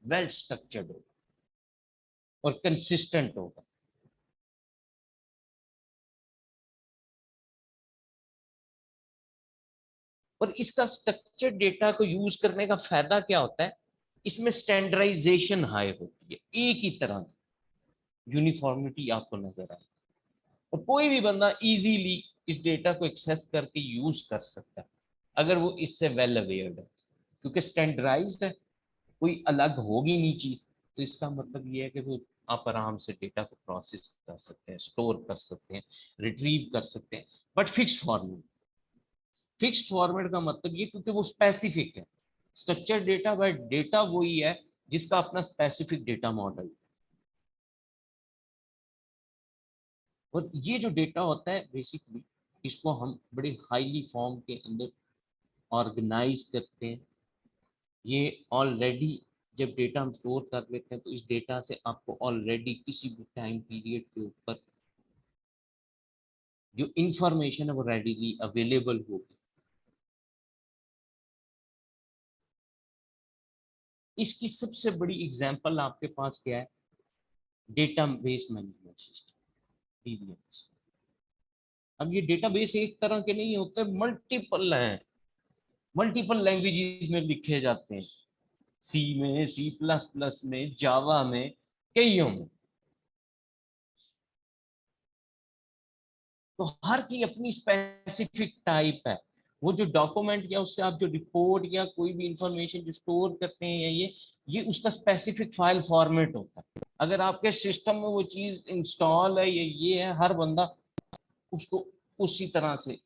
वेल स्ट्रक्चर्ड होगा और कंसिस्टेंट होगा। और इसका स्ट्रक्चर्ड डेटा को यूज करने का फायदा क्या होता है, इसमें स्टैंडर्डाइजेशन हाई होती है, एक ही तरह की यूनिफॉर्मिटी आपको नजर आए, और कोई भी बंदा इजीली इस डेटा को एक्सेस करके यूज कर सकता है अगर वो इससे वेल अवेयर्ड है, क्योंकि स्टैंडर्डाइज्ड है, कोई अलग होगी नहीं चीज। तो इसका मतलब ये है कि वो आप आराम से डेटा को प्रोसेस कर सकते हैं, स्टोर कर सकते हैं, रिट्रीव कर सकते हैं, but fixed format. Fixed format का मतलब ये क्योंकि वो स्पेसिफिक है। स्ट्रक्चर्ड डेटा बाय डेटा वही है जिसका अपना स्पेसिफिक डेटा मॉडल। और ये जो डेटा होता है बेसिकली, इसको हम बड़े हाईली फॉर्म के अंदर ऑर्गेनाइज करते हैं। ये ऑलरेडी जब डेटा हम स्टोर कर लेते हैं तो इस डेटा से आपको ऑलरेडी किसी भी टाइम पीरियड के ऊपर जो इंफॉर्मेशन है वो रेडीली अवेलेबल होगी। इसकी सबसे बड़ी एग्जांपल आपके पास क्या है, डेटाबेस मैनेजमेंट सिस्टम, डीबीएमएस। अब ये डेटाबेस एक तरह के नहीं होते, मल्टीपल हैं, मल्टीपल लैंग्वेजेस में लिखे जाते हैं, सी में, C++ में, जावा में, कईयों में। तो हर की अपनी स्पेसिफिक टाइप है। वो जो डॉक्यूमेंट या उससे आप जो रिपोर्ट या कोई भी इंफॉर्मेशन जो स्टोर करते हैं या ये उसका स्पेसिफिक फाइल फॉर्मेट होता है। अगर आपके सिस्टम में वो चीज इंस्टॉल है या ये है, हर बंदा उसको उसी तरह से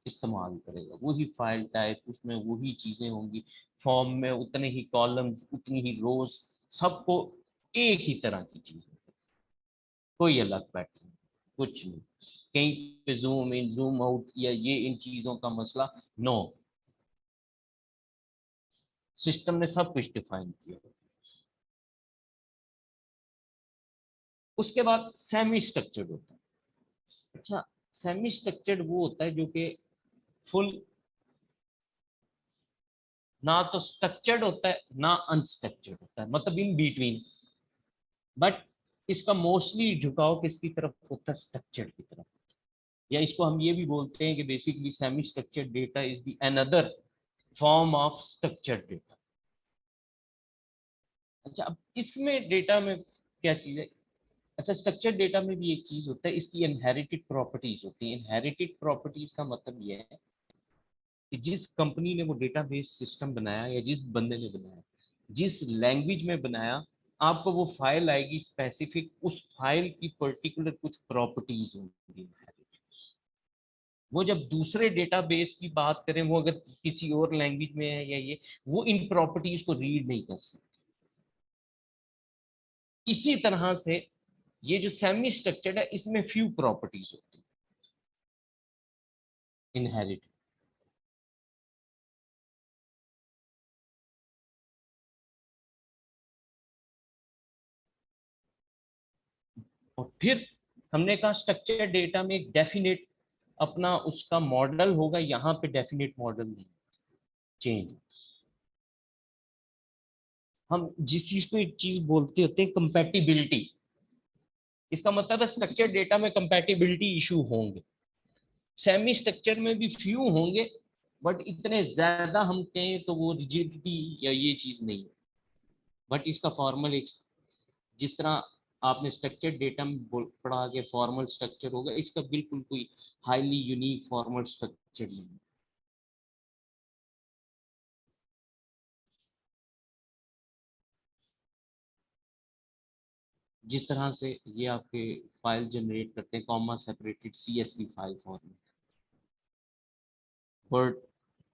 इस्तेमाल करेगा, वही फाइल टाइप, उसमें वही चीजें होंगी, फॉर्म में उतने ही कॉलम्स, उतनी ही रोज, सबको एक ही तरह की चीज, कोई अलग पैटर्न कुछ नहीं। कहीं पे जूम इन जूम आउट या ये इन चीजों का मसला नो, सिस्टम ने सब कुछ डिफाइन किया। उसके बाद सेमी स्ट्रक्चर्ड होता है। अच्छा, सेमी स्ट्रक्चर्ड वो होता है जो कि फुल ना तो स्ट्रक्चर्ड होता है ना अनस्ट्रक्चर्ड होता है, मतलब इन बिटवीन। बट इसका मोस्टली झुकाव किसकी तरफ होता है, स्ट्रक्चर्ड की तरफ। या इसको हम ये भी बोलते हैं कि basically semi structured data is the another form of structured data. अच्छा, अब इसमें डेटा में क्या चीज है, अच्छा स्ट्रक्चर्ड डेटा में भी एक चीज होता है, इसकी इनहेरिटेड प्रॉपर्टीज होती है। इनहेरिटेड प्रॉपर्टीज का मतलब ये है कि जिस कंपनी ने वो डेटाबेस सिस्टम बनाया या जिस बंदे ने बनाया, जिस लैंग्वेज में बनाया, आपको वो फाइल आएगी स्पेसिफिक, उस फाइल की पर्टिकुलर कुछ प्रॉपर्टीज होंगी। वो जब दूसरे डेटाबेस की बात करें, वो अगर किसी और लैंग्वेज में है या ये, वो इन प्रॉपर्टीज को रीड नहीं कर सकते। इसी तरह से ये जो सेमी स्ट्रक्चर्ड है इसमें फ्यू प्रॉपर्टीज होती है इनहेरिट। और फिर हमने कहा स्ट्रक्चर डेटा में एक डेफिनेट अपना उसका मॉडल होगा, यहाँ पे डेफिनेट मॉडल नहीं, चेंज। हम जिस चीज को एक चीज बोलते होते हैं कंपैटिबिलिटी, इसका मतलब है स्ट्रक्चर डेटा में कंपैटिबिलिटी इशू होंगे, सेमी स्ट्रक्चर में भी फ्यू होंगे, बट इतने ज्यादा हम कहें तो वो रिजिडिटी या ये चीज नहीं है। बट इसका फॉर्मल एक, जिस तरह आपने स्ट्रक्चर्ड डेटा में पढ़ा के फॉर्मल स्ट्रक्चर होगा, इसका बिल्कुल कोई हाईली यूनिक फॉर्मल स्ट्रक्चर नहीं है। जिस तरह से ये आपके फाइल जनरेट करते हैं comma separated CSV file format, word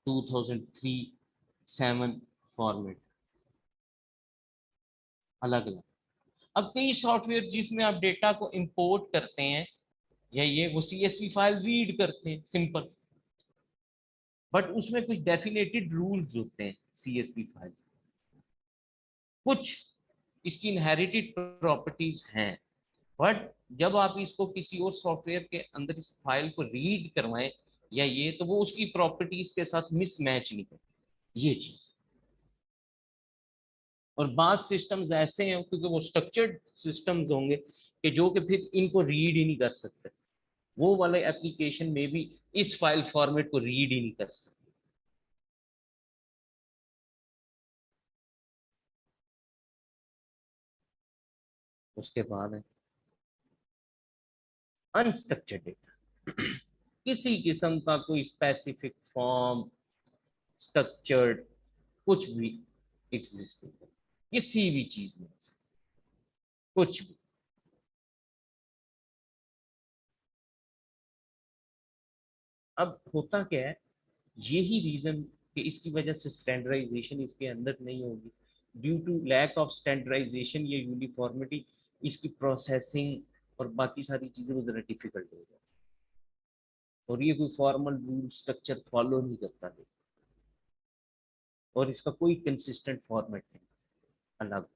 2003-7 format अलग अलग। अब कई सॉफ्टवेयर जिसमें आप डेटा को इंपोर्ट करते हैं या ये वो CSV फाइल रीड करते हैं सिंपल, बट उसमें कुछ डेफिनेटेड रूल्स होते हैं CSV फाइल, कुछ इसकी इनहेरिटेड प्रॉपर्टीज हैं, बट जब आप इसको किसी और सॉफ्टवेयर के अंदर इस फाइल को रीड करवाएं या ये, तो वो उसकी प्रॉपर्टीज के साथ मिसमैच नहीं करती ये चीज। और बात सिस्टम्स ऐसे हैं क्योंकि वो स्ट्रक्चर्ड सिस्टम्स होंगे कि जो कि फिर इनको रीड ही नहीं कर सकते, वो वाले एप्लीकेशन में भी इस फाइल फॉर्मेट को रीड ही नहीं कर सकते। उसके बाद है अनस्ट्रक्चर्ड डेटा। किसी किस्म का कोई स्पेसिफिक फॉर्म, स्ट्रक्चर्ड कुछ भी एग्जिस्ट नहीं करता किसी भी चीज में से, कुछ भी। अब होता क्या है, यही रीजन कि इसकी वजह से स्टैंडर्डाइजेशन इसके अंदर नहीं होगी। Due to lack of standardisation या यूनिफॉर्मिटी, इसकी प्रोसेसिंग और बाकी सारी चीजें वो जरा डिफिकल्ट हो जाती, और ये कोई फॉर्मल रूल स्ट्रक्चर फॉलो नहीं करता है, और इसका कोई कंसिस्टेंट फॉर्मेट नहीं अलग।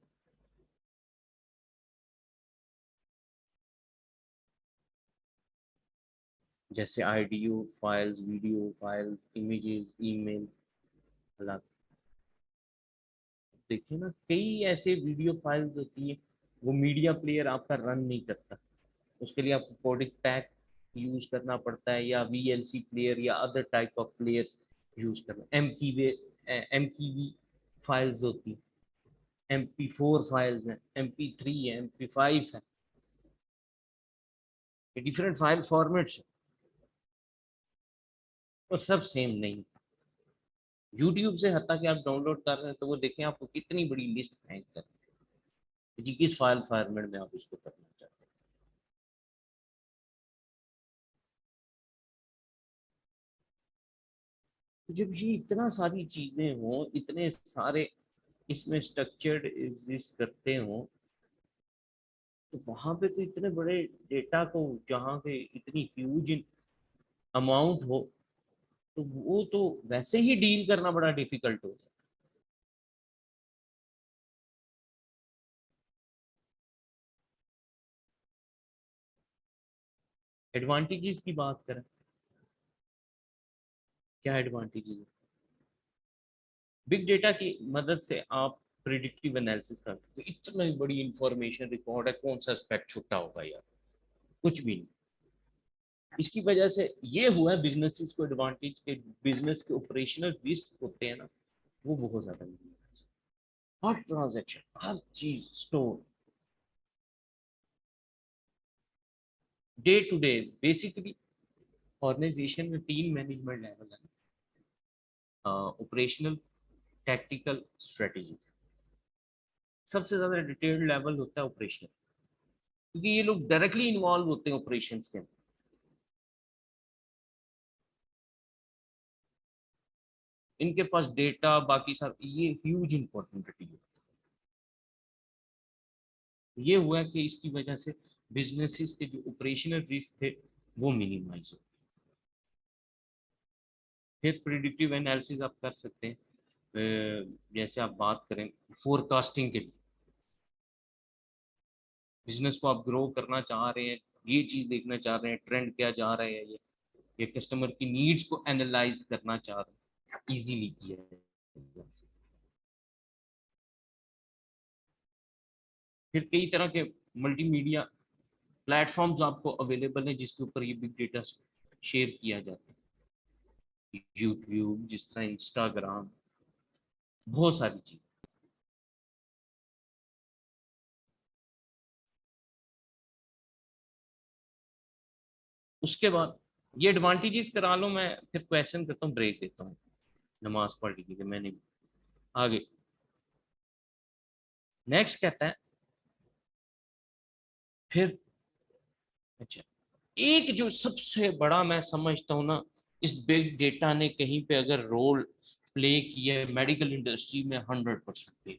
जैसे audio files, video files, images, email अलग। देखिए ना, कई ऐसे वीडियो फाइल्स होती है वो मीडिया प्लेयर आपका रन नहीं करता, उसके लिए आपको कोडिक पैक यूज करना पड़ता है या VLC प्लेयर या other type of players use करना। MPV फाइल्स होती, MP4 फाइल्स हैं, MP3 है, MP5 है, ये डिफरेंट फाइल फॉर्मेट्स हैं और सब सेम नहीं। यूट्यूब से हटा के आप डाउनलोड कर रहे हैं तो वो देखें आपको कितनी बड़ी लिस्ट फेंक कर जी किस फाइल फॉर्मेट में आप इसको करना चाहते हैं। जब ये इतना सारी चीजें हों, इतने सारे इसमें स्ट्रक्चर्ड एग्जिस्ट करते हों, तो वहां पे तो इतने बड़े डेटा को, जहाँ पे इतनी ह्यूज अमाउंट हो, तो वो तो वैसे ही डील करना बड़ा डिफिकल्ट हो जाए। एडवांटेजेस की बात करें, क्या एडवांटेजेस है? बिग डेटा की मदद से आप प्रिडिक्टिव एनालिसिस कर सकते हो। इतना बड़ी इंफॉर्मेशन रिकॉर्ड है, कौन सा एस्पेक्ट छुट्टा होगा यार, कुछ भी नहीं। इसकी वजह से ये हुआ है बिजनेसेस को एडवांटेज के, बिजनेस के ऑपरेशनल रिस्क होते हैं ना, वो बहुत ज्यादा नहीं है। हर ट्रांजेक्शन, हर चीज store day to day. Basically organisation में टीम मैनेजमेंट लेवल है, ऑपरेशनल, टैक्टिकल, स्ट्रेटेजी, सबसे ज्यादा डिटेल्ड लेवल होता है ऑपरेशनल, क्योंकि ये लोग डायरेक्टली इन्वॉल्व होते हैं ऑपरेशंस के अंदर। इनके पास डेटा बाकी सब ये ह्यूज इंपॉर्टेंट है। ये हुआ कि इसकी वजह से बिजनेसेस के जो ऑपरेशनल रिस्क थे वो मिनिमाइज हो। फिर प्रिडिक्टिव एनालिसिस आप कर सकते हैं। जैसे आप बात करें फोरकास्टिंग के लिए, बिजनेस को आप ग्रो करना चाह रहे हैं, ये चीज देखना चाह रहे हैं, ट्रेंड क्या जा रहा है, ये कस्टमर की नीड्स को एनालाइज करना चाह रहे हैं, इजीली किया है। फिर कई तरह के मल्टीमीडिया प्लेटफॉर्म्स आपको अवेलेबल हैं जिसके ऊपर ये बिग डेटा शेयर किया जाता है, यूट्यूब, जिस तरह इंस्टाग्राम, बहुत सारी चीज। उसके बाद ये एडवांटेजेस करा लो, मैं फिर क्वेश्चन करता हूँ, ब्रेक देता हूँ, नमाज पढ़ ली थी मैंने भी। आगे नेक्स्ट कहता है फिर, अच्छा, एक जो सबसे बड़ा मैं समझता हूँ ना इस बिग डेटा ने कहीं पे अगर रोल प्ले किया है मेडिकल इंडस्ट्री में, 100% प्ले।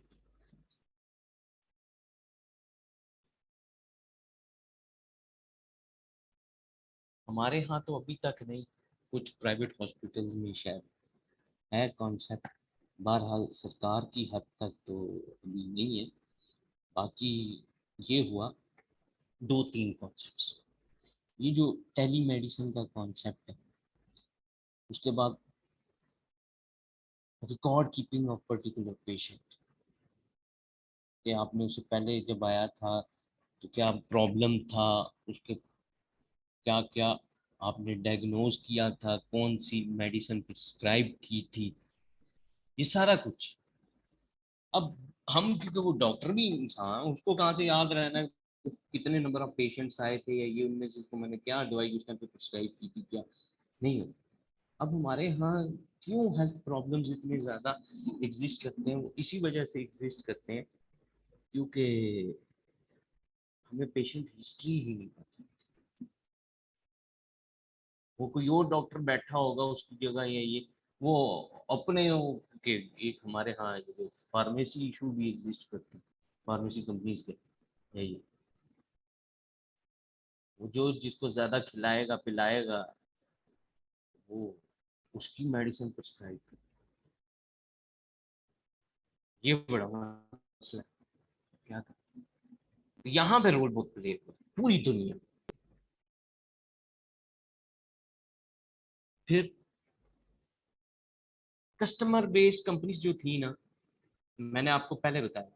हमारे यहाँ तो अभी तक नहीं, कुछ प्राइवेट हॉस्पिटल्स में शायद है कॉन्सेप्ट। बहरहाल सरकार की हद तक तो अभी नहीं है। बाकी ये हुआ दो तीन कॉन्सेप्ट्स। ये जो टेली मेडिसिन का कॉन्सेप्ट है, उसके बाद record keeping of particular patient, कि आपने उससे पहले जब आया था तो क्या प्रॉब्लम था, उसके क्या क्या आपने डायग्नोज किया था, कौन सी मेडिसिन प्रिस्क्राइब की थी, ये सारा कुछ। अब हम, क्योंकि वो डॉक्टर भी इंसान, उसको कहाँ से याद रहना है कितने नंबर ऑफ पेशेंट्स आए थे या ये उनमें से इसको मैंने क्या दवाई उस टाइम पे प्रिस्क्राइब की थी, क्या नहीं होता। अब हमारे यहाँ क्यों हेल्थ प्रॉब्लम्स इतने ज़्यादा एग्जिस्ट करते हैं, वो इसी वजह से एग्जिस्ट करते हैं क्योंकि हमें पेशेंट हिस्ट्री ही नहीं पता। वो कोई और डॉक्टर बैठा होगा उसकी जगह, या ये वो अपने के, एक हमारे यहाँ जो फार्मेसी इशू भी एग्जिस्ट करते हैं फार्मेसी कंपनीज के, यही, वो जो जिसको ज्यादा खिलाएगा पिलाएगा वो उसकी मेडिसिन प्रिस्क्राइब कर, ये बड़ा मसला है। क्या था, यहाँ पे रोल बहुत प्ले हुआ पूरी दुनिया में। फिर कस्टमर बेस्ड कंपनीज जो थी ना, मैंने आपको पहले बताया,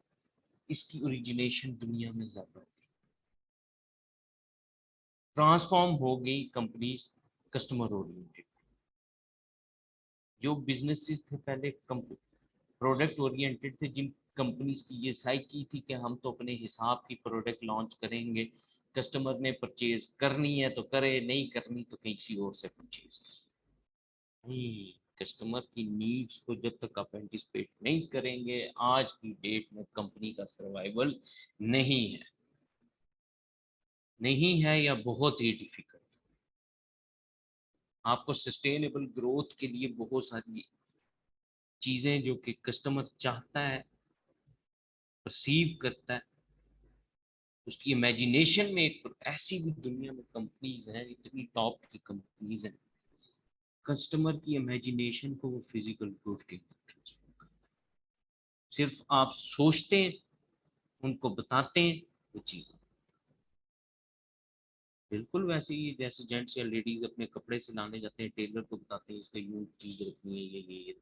इसकी ओरिजिनेशन दुनिया में ज्यादा ट्रांसफॉर्म हो गई कंपनीज कस्टमर ओरिएंटेड। जो बिजनेसेस थे पहले प्रोडक्ट ओरिएंटेड थे, जिन कंपनीज की ये साइकी थी कि हम तो अपने हिसाब की प्रोडक्ट लॉन्च करेंगे, कस्टमर ने परचेज करनी है तो करे, नहीं करनी तो किसी और से परचेज नहीं। कस्टमर की नीड्स को जब तक आप एंटिसिपेट नहीं करेंगे, आज की डेट में कंपनी का सर्वाइवल नहीं है, नहीं है या बहुत ही डिफिकल्ट। आपको सस्टेनेबल ग्रोथ के लिए बहुत सारी चीजें जो कि कस्टमर चाहता है, परसीव करता है, उसकी इमेजिनेशन में एक, ऐसी भी दुनिया में कंपनीज हैं, इतनी टॉप की कंपनीज हैं, कस्टमर की इमेजिनेशन को वो फिजिकल गुड के अंदर transform करते हैं। सिर्फ आप सोचते हैं, उनको बताते हैं, वो चीज बिल्कुल वैसे ही जैसे जेंट्स या लेडीज अपने कपड़े सिलाने जाते हैं, टेलर को बताते हैं इसका यूं चीज रखनी है, ये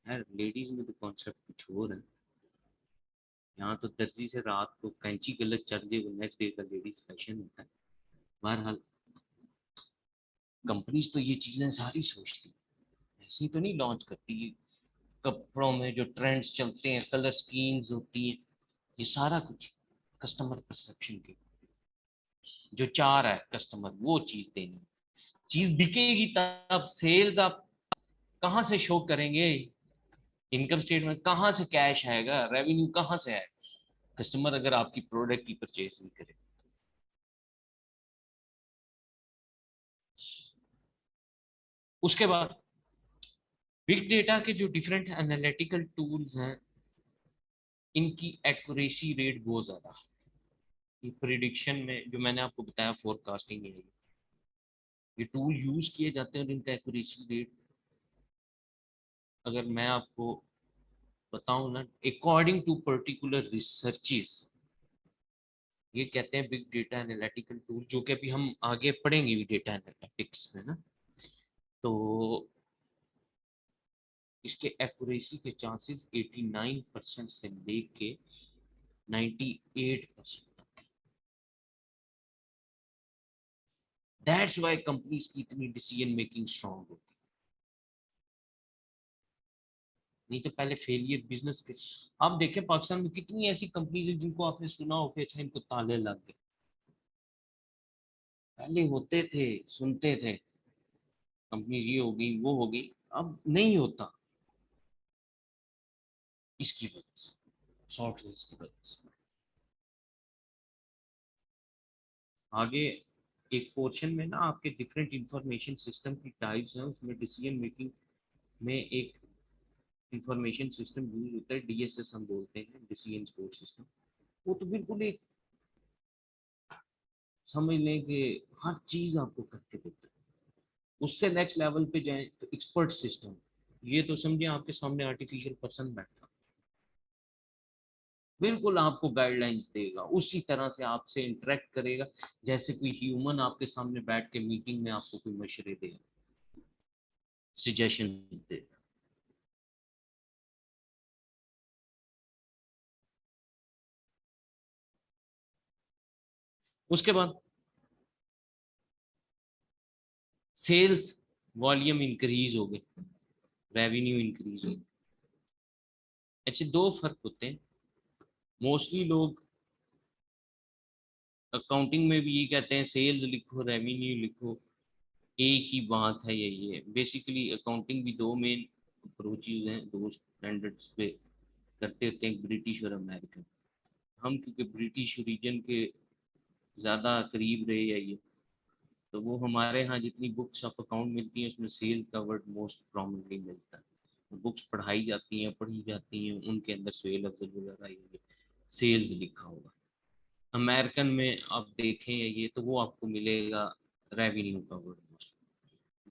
यार लेडीज में तो कॉन्सेप्ट कुछ और है। यहाँ तो दर्जी से रात को कैंची गलत चल जाए, वो नेक्स्ट डे का लेडीज फैशन होता है। बहरहाल कंपनीज तो ये चीजें सारी सोचती हैं, ऐसी तो नहीं लॉन्च करती। कपड़ों में जो ट्रेंड्स चलते हैं, कलर स्कीम्स होती हैं, ये सारा कुछ कस्टमर परसेप्शन के, जो चाह रहा है कस्टमर वो चीज देनी। चीज बिकेगी तब सेल्स आप कहाँ से शो करेंगे, इनकम स्टेटमेंट कहाँ से कैश आएगा, रेवेन्यू कहाँ से आएगा, कस्टमर अगर आपकी प्रोडक्ट की परचेज नहीं करे। उसके बाद बिग डेटा के जो डिफरेंट एनालिटिकल टूल्स हैं, इनकी एक्यूरेसी रेट बहुत ज्यादा है। प्रिडिक्शन में जो मैंने आपको बताया फोरकास्टिंग है, ये टूल यूज किए जाते हैं और इनका एक्यूरेसी रेट, अगर मैं आपको बताऊं ना, अकॉर्डिंग टू पर्टिकुलर रिसर्चेस, ये कहते हैं बिग डेटा एनालिटिकल टूल, जो कि अभी हम आगे पढ़ेंगे भी डेटा एनालिटिक्स में ना, तो इसके एक्यूरेसी के चांसेस 89% से लेके 98%। दैट्स वाई कंपनीज की इतनी डिसीजन मेकिंग स्ट्रांग होती है। नहीं तो पहले फेलियर बिजनेस के, आप देखें पाकिस्तान में कितनी ऐसी कंपनीज है जिनको आपने सुना हो कि अच्छा इनको ताले लग गए, पहले होते थे, सुनते थे कंपनीज ये हो गई वो हो गई, अब नहीं होता। इसकी वजह से शॉर्ट रेंज की वजह से। आगे एक पोर्शन में ना आपके डिफरेंट इंफॉर्मेशन सिस्टम की टाइप्स हैं, उसमें डिसीजन मेकिंग में एक इंफॉर्मेशन सिस्टम यूज होता है, डीएसएस हम बोलते हैं, डिसीजन सपोर्ट सिस्टम। वो तो बिल्कुल एक, समझ लें कि हर चीज आपको करके देता है। उससे नेक्स्ट लेवल पे जाए तो एक्सपर्ट सिस्टम, ये तो समझिए आपके सामने आर्टिफिशियल पर्सन बैठा, बिल्कुल आपको गाइडलाइंस देगा, उसी तरह से आपसे इंटरेक्ट करेगा जैसे कोई ह्यूमन आपके सामने बैठ के मीटिंग में आपको कोई मशवरे देगा, सजेशन देगा। उसके बाद सेल्स वॉल्यूम इंक्रीज हो गए, रेवेन्यू इंक्रीज हो गए। अच्छे दो फर्क होते हैं। मोस्टली लोग अकाउंटिंग में भी ये कहते हैं सेल्स लिखो रेवेन्यू लिखो, एक ही बात है ये बेसिकली अकाउंटिंग भी दो मेन अप्रोचेज हैं, दो स्टैंडर्ड्स पे करते होते हैं, ब्रिटिश और अमेरिकन। हम क्योंकि ब्रिटिश रीजन के ज़्यादा करीब रहे या ये, तो वो हमारे यहाँ जितनी बुक्स ऑफ अकाउंट मिलती हैं उसमें सेल्स का वर्ड मोस्ट प्रोमिनेंटली मिलता है। बुक्स पढ़ाई जाती हैं पढ़ी जाती हैं उनके अंदर सेल अफजल वगैरह ये सेल्स लिखा होगा। अमेरिकन में आप देखें ये तो वो आपको मिलेगा रेवेन्यू का वर्ड मोस्ट।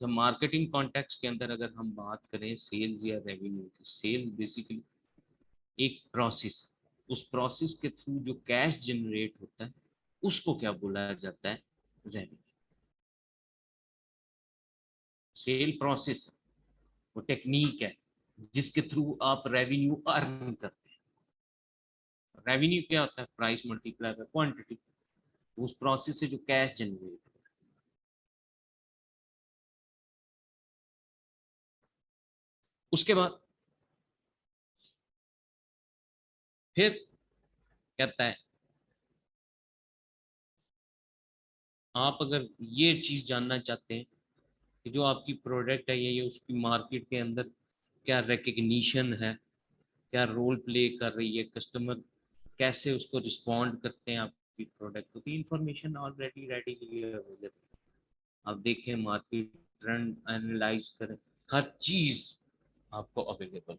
जब मार्केटिंग कॉन्टेक्स्ट के अंदर अगर हम बात करें सेल्स या रेवेन्यू की, सेल्स बेसिकली एक प्रोसेस, उस प्रोसेस के थ्रू जो कैश जनरेट होता है उसको क्या बोला जाता है, रेवेन्यू। सेल प्रोसेस वो टेक्निक है जिसके थ्रू आप रेवेन्यू अर्न करते हैं। रेवेन्यू क्या होता है, प्राइस मल्टीप्लाई बाय क्वांटिटी, उस प्रोसेस से जो कैश जनरेट। उसके बाद फिर कहता है आप अगर ये चीज जानना चाहते हैं कि जो आपकी प्रोडक्ट है ये उसकी मार्केट के अंदर क्या रिकग्निशन है, क्या रोल प्ले कर रही है, कस्टमर कैसे उसको रिस्पॉन्ड करते हैं आपकी प्रोडक्ट की, इंफॉर्मेशन ऑलरेडी रेडी अवेलेबल। आप देखें मार्केट ट्रेंड एनालाइज करें, हर चीज आपको अवेलेबल।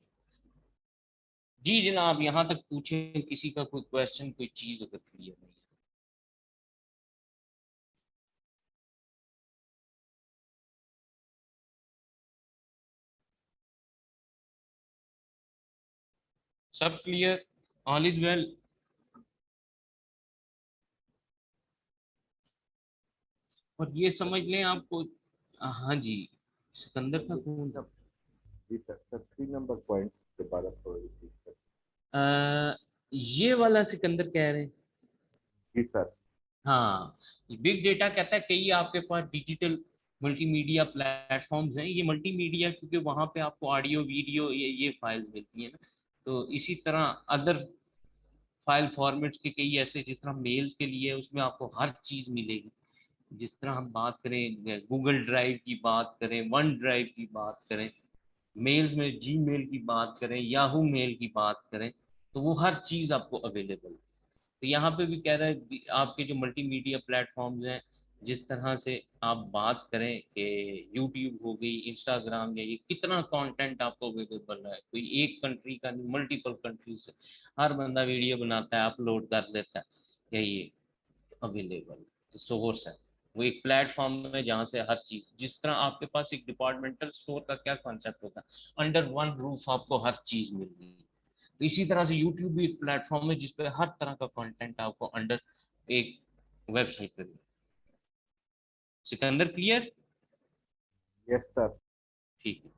जी जनाब, यहाँ तक पूछें किसी का कोई क्वेश्चन कोई चीज अगर क्लियर नहीं है। सब क्लियर, ऑल इज वेल। और ये समझ लें आपको, हाँ जी, सिकंदर का कौन था? जी सर, सर 3 नंबर पॉइंट दोबारा थोड़ा रिपीट कर। ये वाला सिकंदर कह रहे हैं। जी सर। हाँ, बिग डेटा कहता है कई आपके पास डिजिटल मल्टीमीडिया प्लेटफॉर्म्स हैं, ये मल्टीमीडिया क्योंकि वहाँ पे आपको ऑडियो वीडियो ये फाइल्स मिलती हैं ना, तो इसी तरह अदर फाइल फॉर्मेट्स के कई ऐसे, जिस तरह मेल्स के लिए उसमें आपको हर चीज़ मिलेगी। जिस तरह हम बात करें गूगल ड्राइव की बात करें, वन ड्राइव की बात करें, मेल्स में जी मेल की बात करें, याहू मेल की बात करें, तो वो हर चीज़ आपको अवेलेबल है। तो यहाँ पे भी कह रहा है कि आपके जो मल्टीमीडिया प्लेटफॉर्म्स हैं, जिस तरह से आप बात करें कि यूट्यूब हो गई, इंस्टाग्राम, या ये कितना कंटेंट आपको अवेलेबल है, कोई एक कंट्री का नहीं मल्टीपल कंट्री से हर बंदा वीडियो बनाता है अपलोड कर देता है, या ये अवेलेबल सोर्स है। वो एक प्लेटफॉर्म है जहाँ से हर चीज, जिस तरह आपके पास एक डिपार्टमेंटल स्टोर का क्या कॉन्सेप्ट होता है, अंडर वन रूफ आपको हर चीज मिल रही है, तो इसी तरह से यूट्यूब भी एक प्लेटफॉर्म है जिसपे हर तरह का कंटेंट आपको अंडर एक वेबसाइट पे मिले। सिकंदर क्लियर? Yes sir. ठीक है।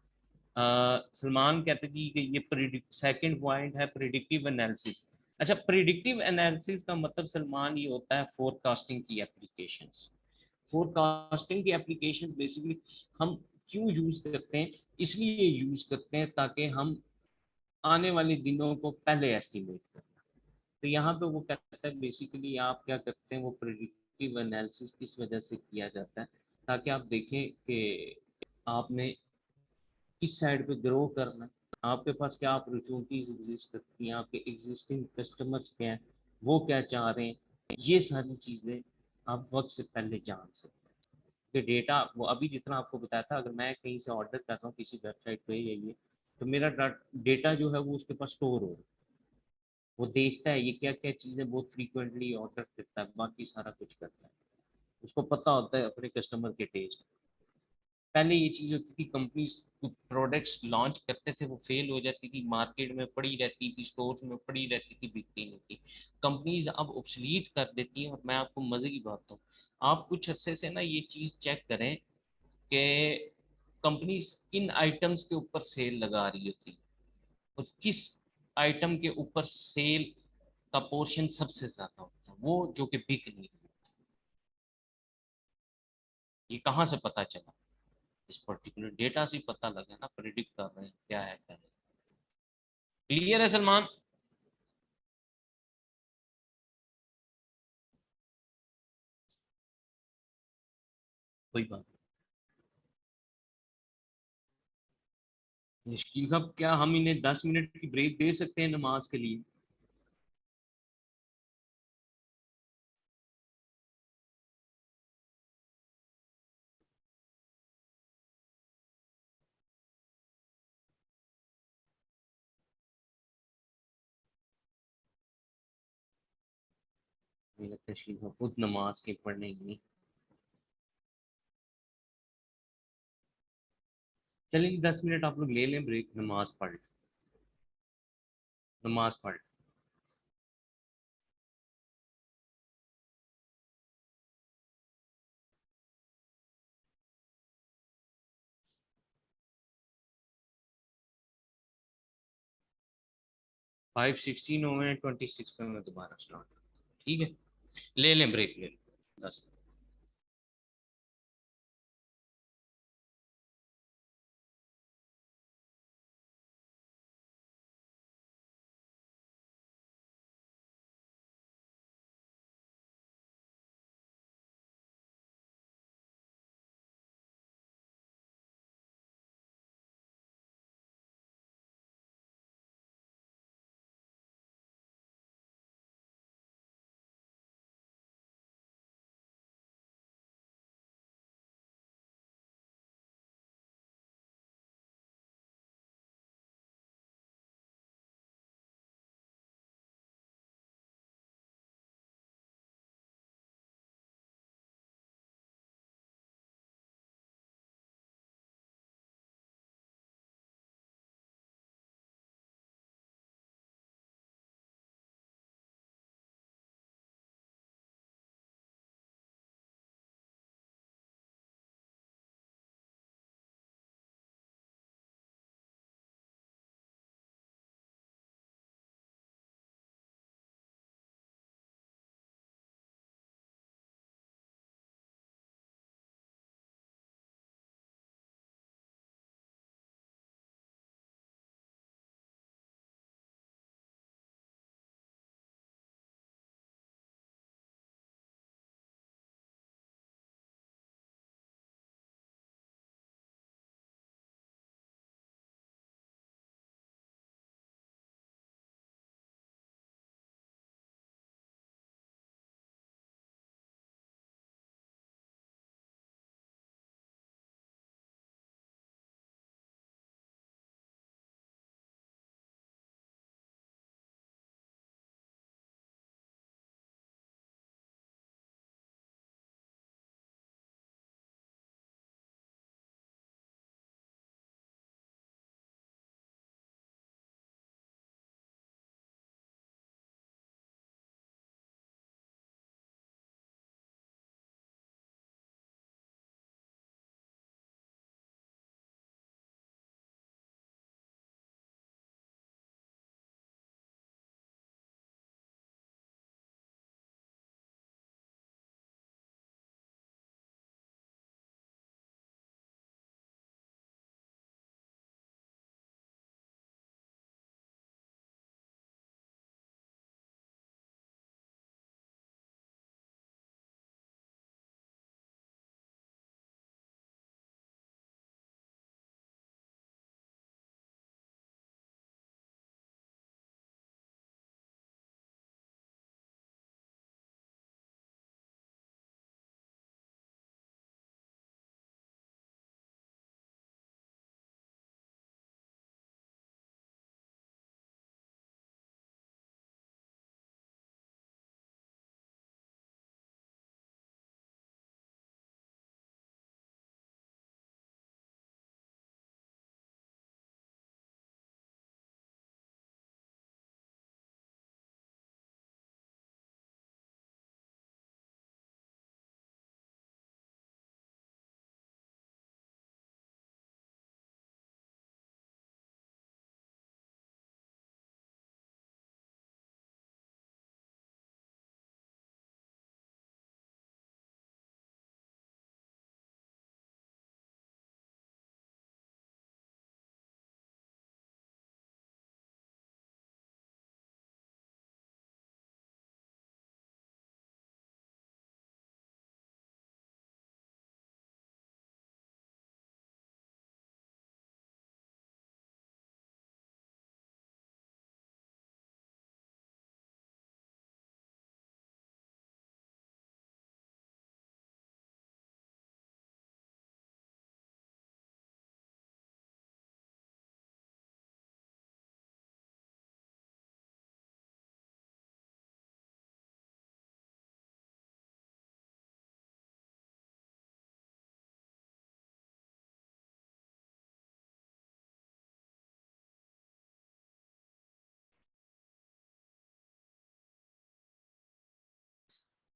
सलमान कहते जी कि ये प्रिडिक्ट, सेकंड पॉइंट है प्रिडिक्टिव एनालिसिस। अच्छा, प्रिडिक्टिव एनालिसिस का मतलब सलमान ये होता है फोरकास्टिंग की एप्लीकेशंस। फोरकास्टिंग की एप्लीकेशंस बेसिकली हम क्यों यूज करते हैं, इसलिए यूज करते हैं ताकि हम आने वाले दिनों को पहले एस्टिमेट करें। तो यहाँ पे वो कहता है बेसिकली आप क्या करते हैं, वो प्रिडिक्टिव एनालिसिस किस वजह से किया जाता है, ताकि आप देखें कि आपने किस साइड पे ग्रो करना है, आपके पास क्या अपॉर्चुनिटीज एग्जिस्ट करती हैं, आपके एग्जिस्टिंग कस्टमर्स क्या हैं, वो क्या चाह रहे हैं, ये सारी चीज़ें आप वक्त से पहले जान सकते हैं। कि डेटा वो अभी जितना आपको बताया था, अगर मैं कहीं से ऑर्डर करता हूँ किसी वेबसाइट पे या ये, तो मेरा डेटा जो है वो उसके पास स्टोर हो रहा है। वो देखता है ये क्या क्या चीज़ें बहुत फ्रीक्वेंटली ऑर्डर करता है, बाकी सारा कुछ करता है। उसको पता होता है अपने कस्टमर के टेस्ट। पहले ये चीज़ होती थी, कंपनीज प्रोडक्ट्स लॉन्च करते थे, वो फेल हो जाती थी, मार्केट में पड़ी रहती थी, स्टोर्स में पड़ी रहती थी, बिकती नहीं थी। कंपनीज अब ऑब्सलीट कर देती हैं। और मैं आपको मजे की बात बताऊं, आप कुछ अरसे से ना ये चीज़ चेक करें कि कंपनीज किन आइटम्स के ऊपर सेल लगा रही होती, और किस आइटम के ऊपर सेल का पोर्शन सबसे ज्यादा होता है, वो जो कि बिक नहीं रही। ये कहाँ से पता चला? इस पर्टिकुलर डेटा से पता लगा ना, प्रिडिक्ट कर रहे हैं क्या है क्या नहीं। क्लियर है सलमान? कोई बात नहीं। मुश्किल साहब, क्या हम इन्हें 10 मिनट की ब्रेक दे सकते हैं नमाज के लिए? तशरीफ साहब खुद नमाज के पढ़ने की नहीं। चलिए 10 मिनट आप लोग ले लें ब्रेक, नमाज पढ़ लें। नमाज पढ़ लें। 5:16 हो गए, 26 पे मैं दोबारा स्टार्ट। ठीक है, ले लें ब्रेक, ले लें 10।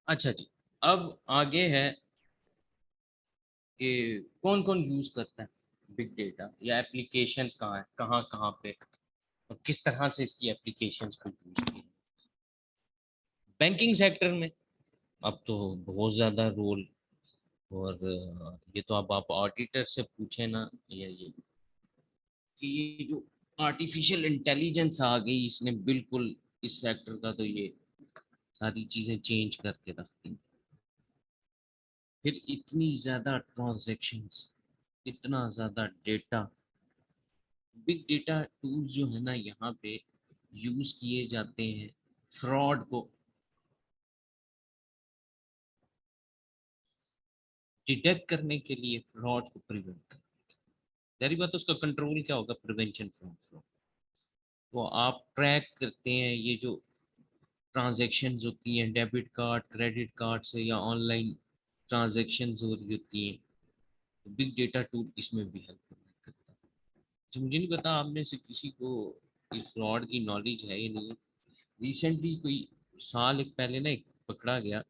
अच्छा जी, अब आगे है कि कौन कौन यूज करता है बिग डेटा, या एप्लीकेशंस कहाँ है, कहाँ कहाँ पे, और किस तरह से इसकी एप्लीकेशंस को यूज की। बैंकिंग सेक्टर में अब तो बहुत ज़्यादा रोल, और ये तो अब आप ऑडिटर से पूछे ना, ये कि ये जो आर्टिफिशियल इंटेलिजेंस आ गई, इसने बिल्कुल इस सेक्टर का तो ये सारी चीज़ें चेंज करके रख दी। फिर इतनी ज़्यादा ट्रांजैक्शंस, इतना ज़्यादा डेटा, बिग डेटा टूल्स जो है ना यहाँ पे यूज़ किए जाते हैं फ्रॉड को डिटेक्ट करने के लिए, फ्रॉड को प्रिवेंट करने। सारी बात उसका कंट्रोल क्या होगा, प्रिवेंशन फ्रॉम फ्रॉड। तो आप ट्रैक करते हैं ये जो ट्रांजैक्शंस होती हैं डेबिट कार्ड क्रेडिट कार्ड से, या ऑनलाइन ट्रांजैक्शंस हो रही होती हैं, तो बिग डेटा टूल इसमें भी हेल्प करता है। तो मुझे नहीं पता आप में से किसी को इस फ्रॉड की नॉलेज है या नहीं। रिसेंटली कोई साल एक पहले ना एक पकड़ा गया,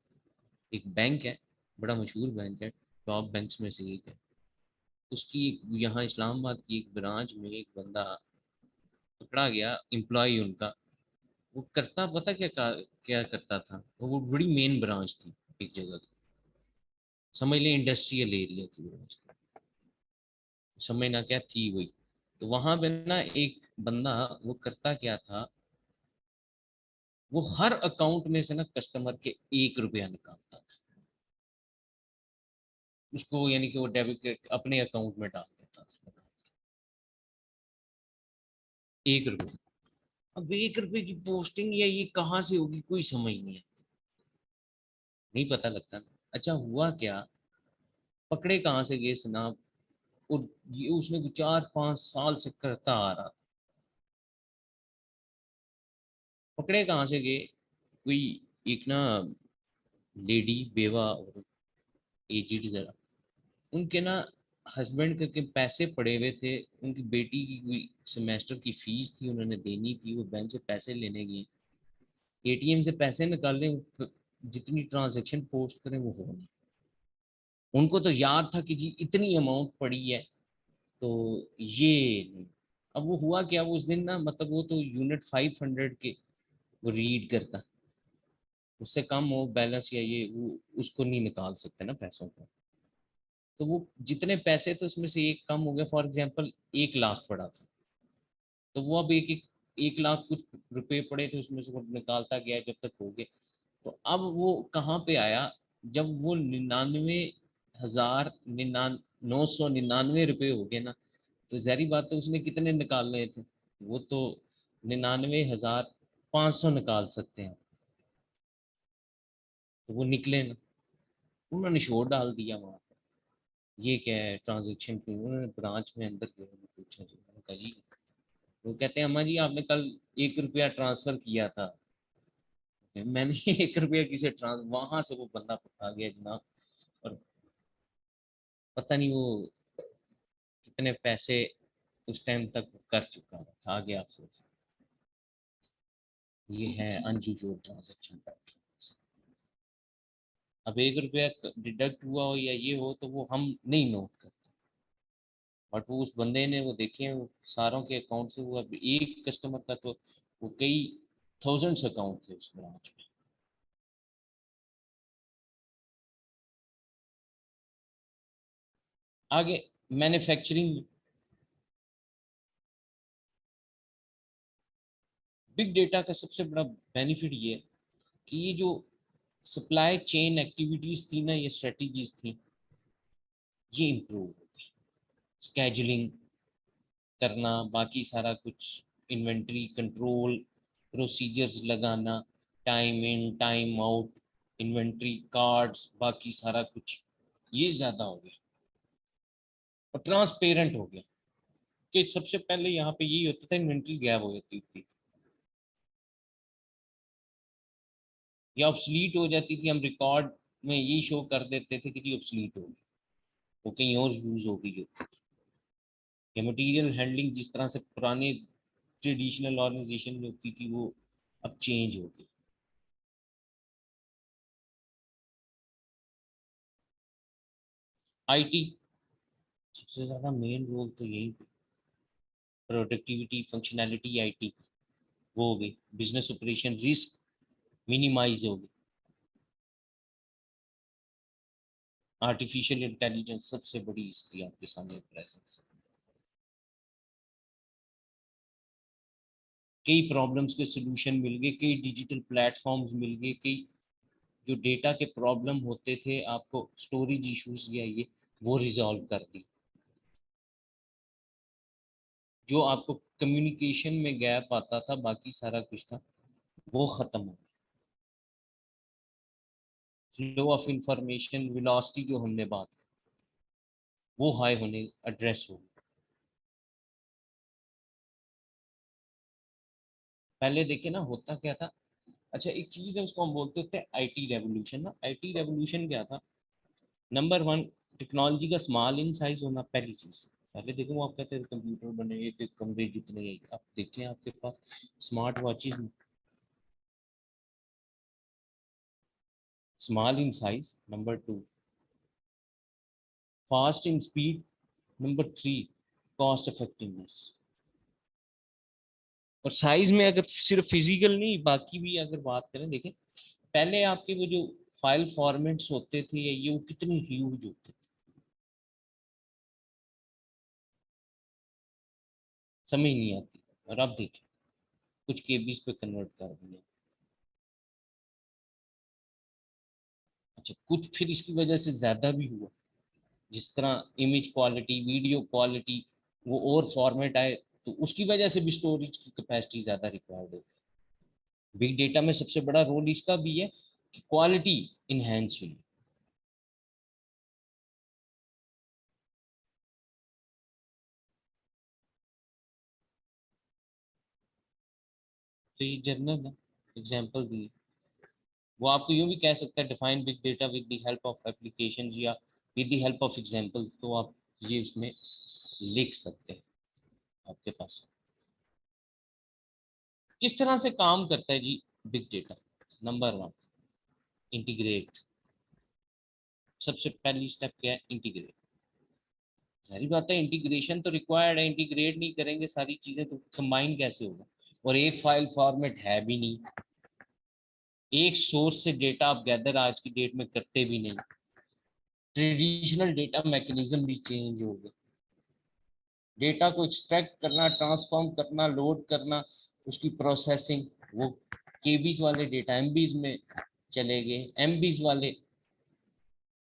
एक बैंक है, बड़ा मशहूर बैंक है, टॉप बैंक्स में से एक है, उसकी यहाँ इस्लामाबाद की एक ब्रांच में एक बंदा पकड़ा गया, एम्प्लॉय उनका। वो करता पता क्या करता था, वो बड़ी मेन ब्रांच थी एक जगह की, समझ लें इंडस्ट्रियल एरिया की ब्रांच थी, समझना क्या थी वही। तो वहां पे ना एक बंदा, वो करता क्या था, वो हर अकाउंट में से ना कस्टमर के 1 रुपया निकालता था, उसको यानी कि वो डेबिट अपने अकाउंट में डाल देता था, 1 रुपया। अब 1 रुपए की पोस्टिंग या ये कहाँ से होगी, कोई समझ नहीं है, नहीं पता लगता ना। अच्छा हुआ क्या, पकड़े कहाँ से गए जनाब, और ये उसने 4-5 साल से करता आ रहा था। पकड़े कहाँ से गए, कोई एक ना लेडी बेवा और एजिड जरा, उनके ना हस्बैंड के पैसे पड़े हुए थे, उनकी बेटी की कोई सेमेस्टर की फीस थी, उन्होंने देनी थी, वो बैंक से पैसे लेने गए, एटीएम से पैसे निकालने, जितनी ट्रांजैक्शन पोस्ट करें वो हो नहीं। उनको तो याद था कि जी इतनी अमाउंट पड़ी है, तो ये नहीं। अब वो हुआ क्या, वो उस दिन ना मतलब वो तो यूनिट 500 के वो रीड करता, उससे कम हो बैलेंस या ये वो उसको नहीं निकाल सकते ना पैसों को। तो वो जितने पैसे थे उसमें से एक कम हो गया, फॉर एग्जांपल 1 लाख पड़ा था, तो वो अब एक एक 1 लाख कुछ रुपए पड़े थे, उसमें से वो निकालता गया जब तक हो गए। तो अब वो कहाँ पे आया, जब वो 99,999 रुपये हो गए ना, तो जहरी बात है उसने कितने निकालने थे, वो तो 99,500 निकाल सकते हैं, तो वो निकले ना, उन्होंने शोर डाल दिया वहाँ पर। ये क्या है ट्रांजेक्शन की, उन्होंने ब्रांच में अंदर गए, उन्होंने पूछा जी, मैंने कहा जी, वो कहते हैं अम्मा जी आपने कल 1 रुपया ट्रांसफर किया था। मैंने 1 रुपया किसे ट्रांस, वहां से वो बंदा पकड़ा गया जनाब, और पता नहीं वो कितने पैसे उस टाइम तक कर चुका था, आगे आप सोच सकते हैं। ये है अनयूजुअल ट्रांजेक्शन पैटर्न। अब 1 रुपया डिडक्ट हुआ हो या ये हो तो वो हम नहीं नोट करते, बट वो उस बंदे ने वो देखे हैं, वो सारों के अकाउंट से, वो अब एक कस्टमर का तो वो कई थाउजेंड्स अकाउंट थे उस ब्रांच में। आगे मैन्युफैक्चरिंग, बिग डेटा का सबसे बड़ा बेनिफिट ये है कि ये जो सप्लाई चेन एक्टिविटीज थी ना, ये स्ट्रेटजीज थी, ये इम्प्रूव हो गई। स्केजुलिंग करना, बाकी सारा कुछ, इन्वेंट्री कंट्रोल, प्रोसीजर्स लगाना, time in time out, inventory cards, बाकी सारा कुछ, ये ज़्यादा हो गया और ट्रांसपेरेंट हो गया। कि सबसे पहले यहाँ पे यही होता था, इन्वेंट्री गैप हो जाती थी या ऑब्सलीट हो जाती थी, हम रिकॉर्ड में यही शो कर देते थे कि जी ऑब्सलीट हो गई, वो कहीं और यूज़ हो गई हो। या मटेरियल हैंडलिंग जिस तरह से पुराने ट्रेडिशनल ऑर्गेनाइजेशन में होती थी, वो अब चेंज हो गई। आईटी सबसे ज़्यादा मेन रोल तो यही, प्रोडक्टिविटी फंक्शनैलिटी आईटी वो हो गई, बिजनेस ऑपरेशन रिस्क मिनिमाइज हो गई, आर्टिफिशियल इंटेलिजेंस सबसे बड़ी इसकी आपके सामने प्रेजेंस। कई प्रॉब्लम्स के सलूशन मिल गए, कई डिजिटल प्लेटफॉर्म्स मिल गए, कई जो डेटा के प्रॉब्लम होते थे आपको स्टोरेज इश्यूज या ये वो रिजॉल्व कर दी, जो आपको कम्युनिकेशन में गैप आता था बाकी सारा कुछ था वो खत्म हो, फ्लो ऑफ इंफॉर्मेशन वेलोसिटी जो हमने बात की वो हाई होने एड्रेस हो। पहले देखिए ना होता क्या था, अच्छा एक चीज है उसको हम बोलते थे आईटी रेवोल्यूशन ना, आईटी रेवोल्यूशन क्या था, नंबर वन टेक्नोलॉजी का स्मॉल इन साइज होना पहली चीज। पहले देखो वो आप कहते थे कंप्यूटर बने एक एक कमरे जितने ही, आप देखें आपके पास smart watches small in size, number two fast in speed, number three cost effectiveness. और साइज में अगर सिर्फ फिजिकल नहीं बाकी भी अगर बात करें देखें, पहले आपके वो जो फाइल फॉर्मेट्स होते थे या ये वो कितने ह्यूज होते थे, समझ नहीं आती। और अब देखिए कुछ केबीज पे कन्वर्ट कर दिया। अच्छा कुछ फिर इसकी वजह से ज्यादा भी हुआ, जिस तरह इमेज क्वालिटी वीडियो क्वालिटी वो और फॉर्मेट आए तो उसकी वजह से भी स्टोरेज की कैपेसिटी ज्यादा रिक्वायर्ड होती है। बिग डेटा में सबसे बड़ा रोल इसका भी है कि क्वालिटी इनहेंस हुई। तो ये जनरल है, एग्जाम्पल दी, वो आपको यूं भी कह सकता है define big data with the help of applications या with the help of example, तो आप ये उसमें लिख सकते हैं आपके पास किस तरह से काम करता है जी big data. Number one integrate, सबसे पहली स्टेप क्या है इंटीग्रेट। सारी बात है इंटीग्रेशन तो रिक्वायर्ड है, इंटीग्रेट नहीं करेंगे सारी चीजें तो कंबाइन कैसे होगा। और एक फाइल फॉर्मेट है भी नहीं, एक सोर्स से डेटा आप गैदर आज की डेट में करते भी नहीं, ट्रेडिशनल डेटा मैकेनिज्म भी चेंज हो गए, डेटा को एक्सट्रैक्ट करना ट्रांसफॉर्म करना लोड करना उसकी प्रोसेसिंग वो केबीज वाले डेटा एमबीज में चले गए, एमबीज वाले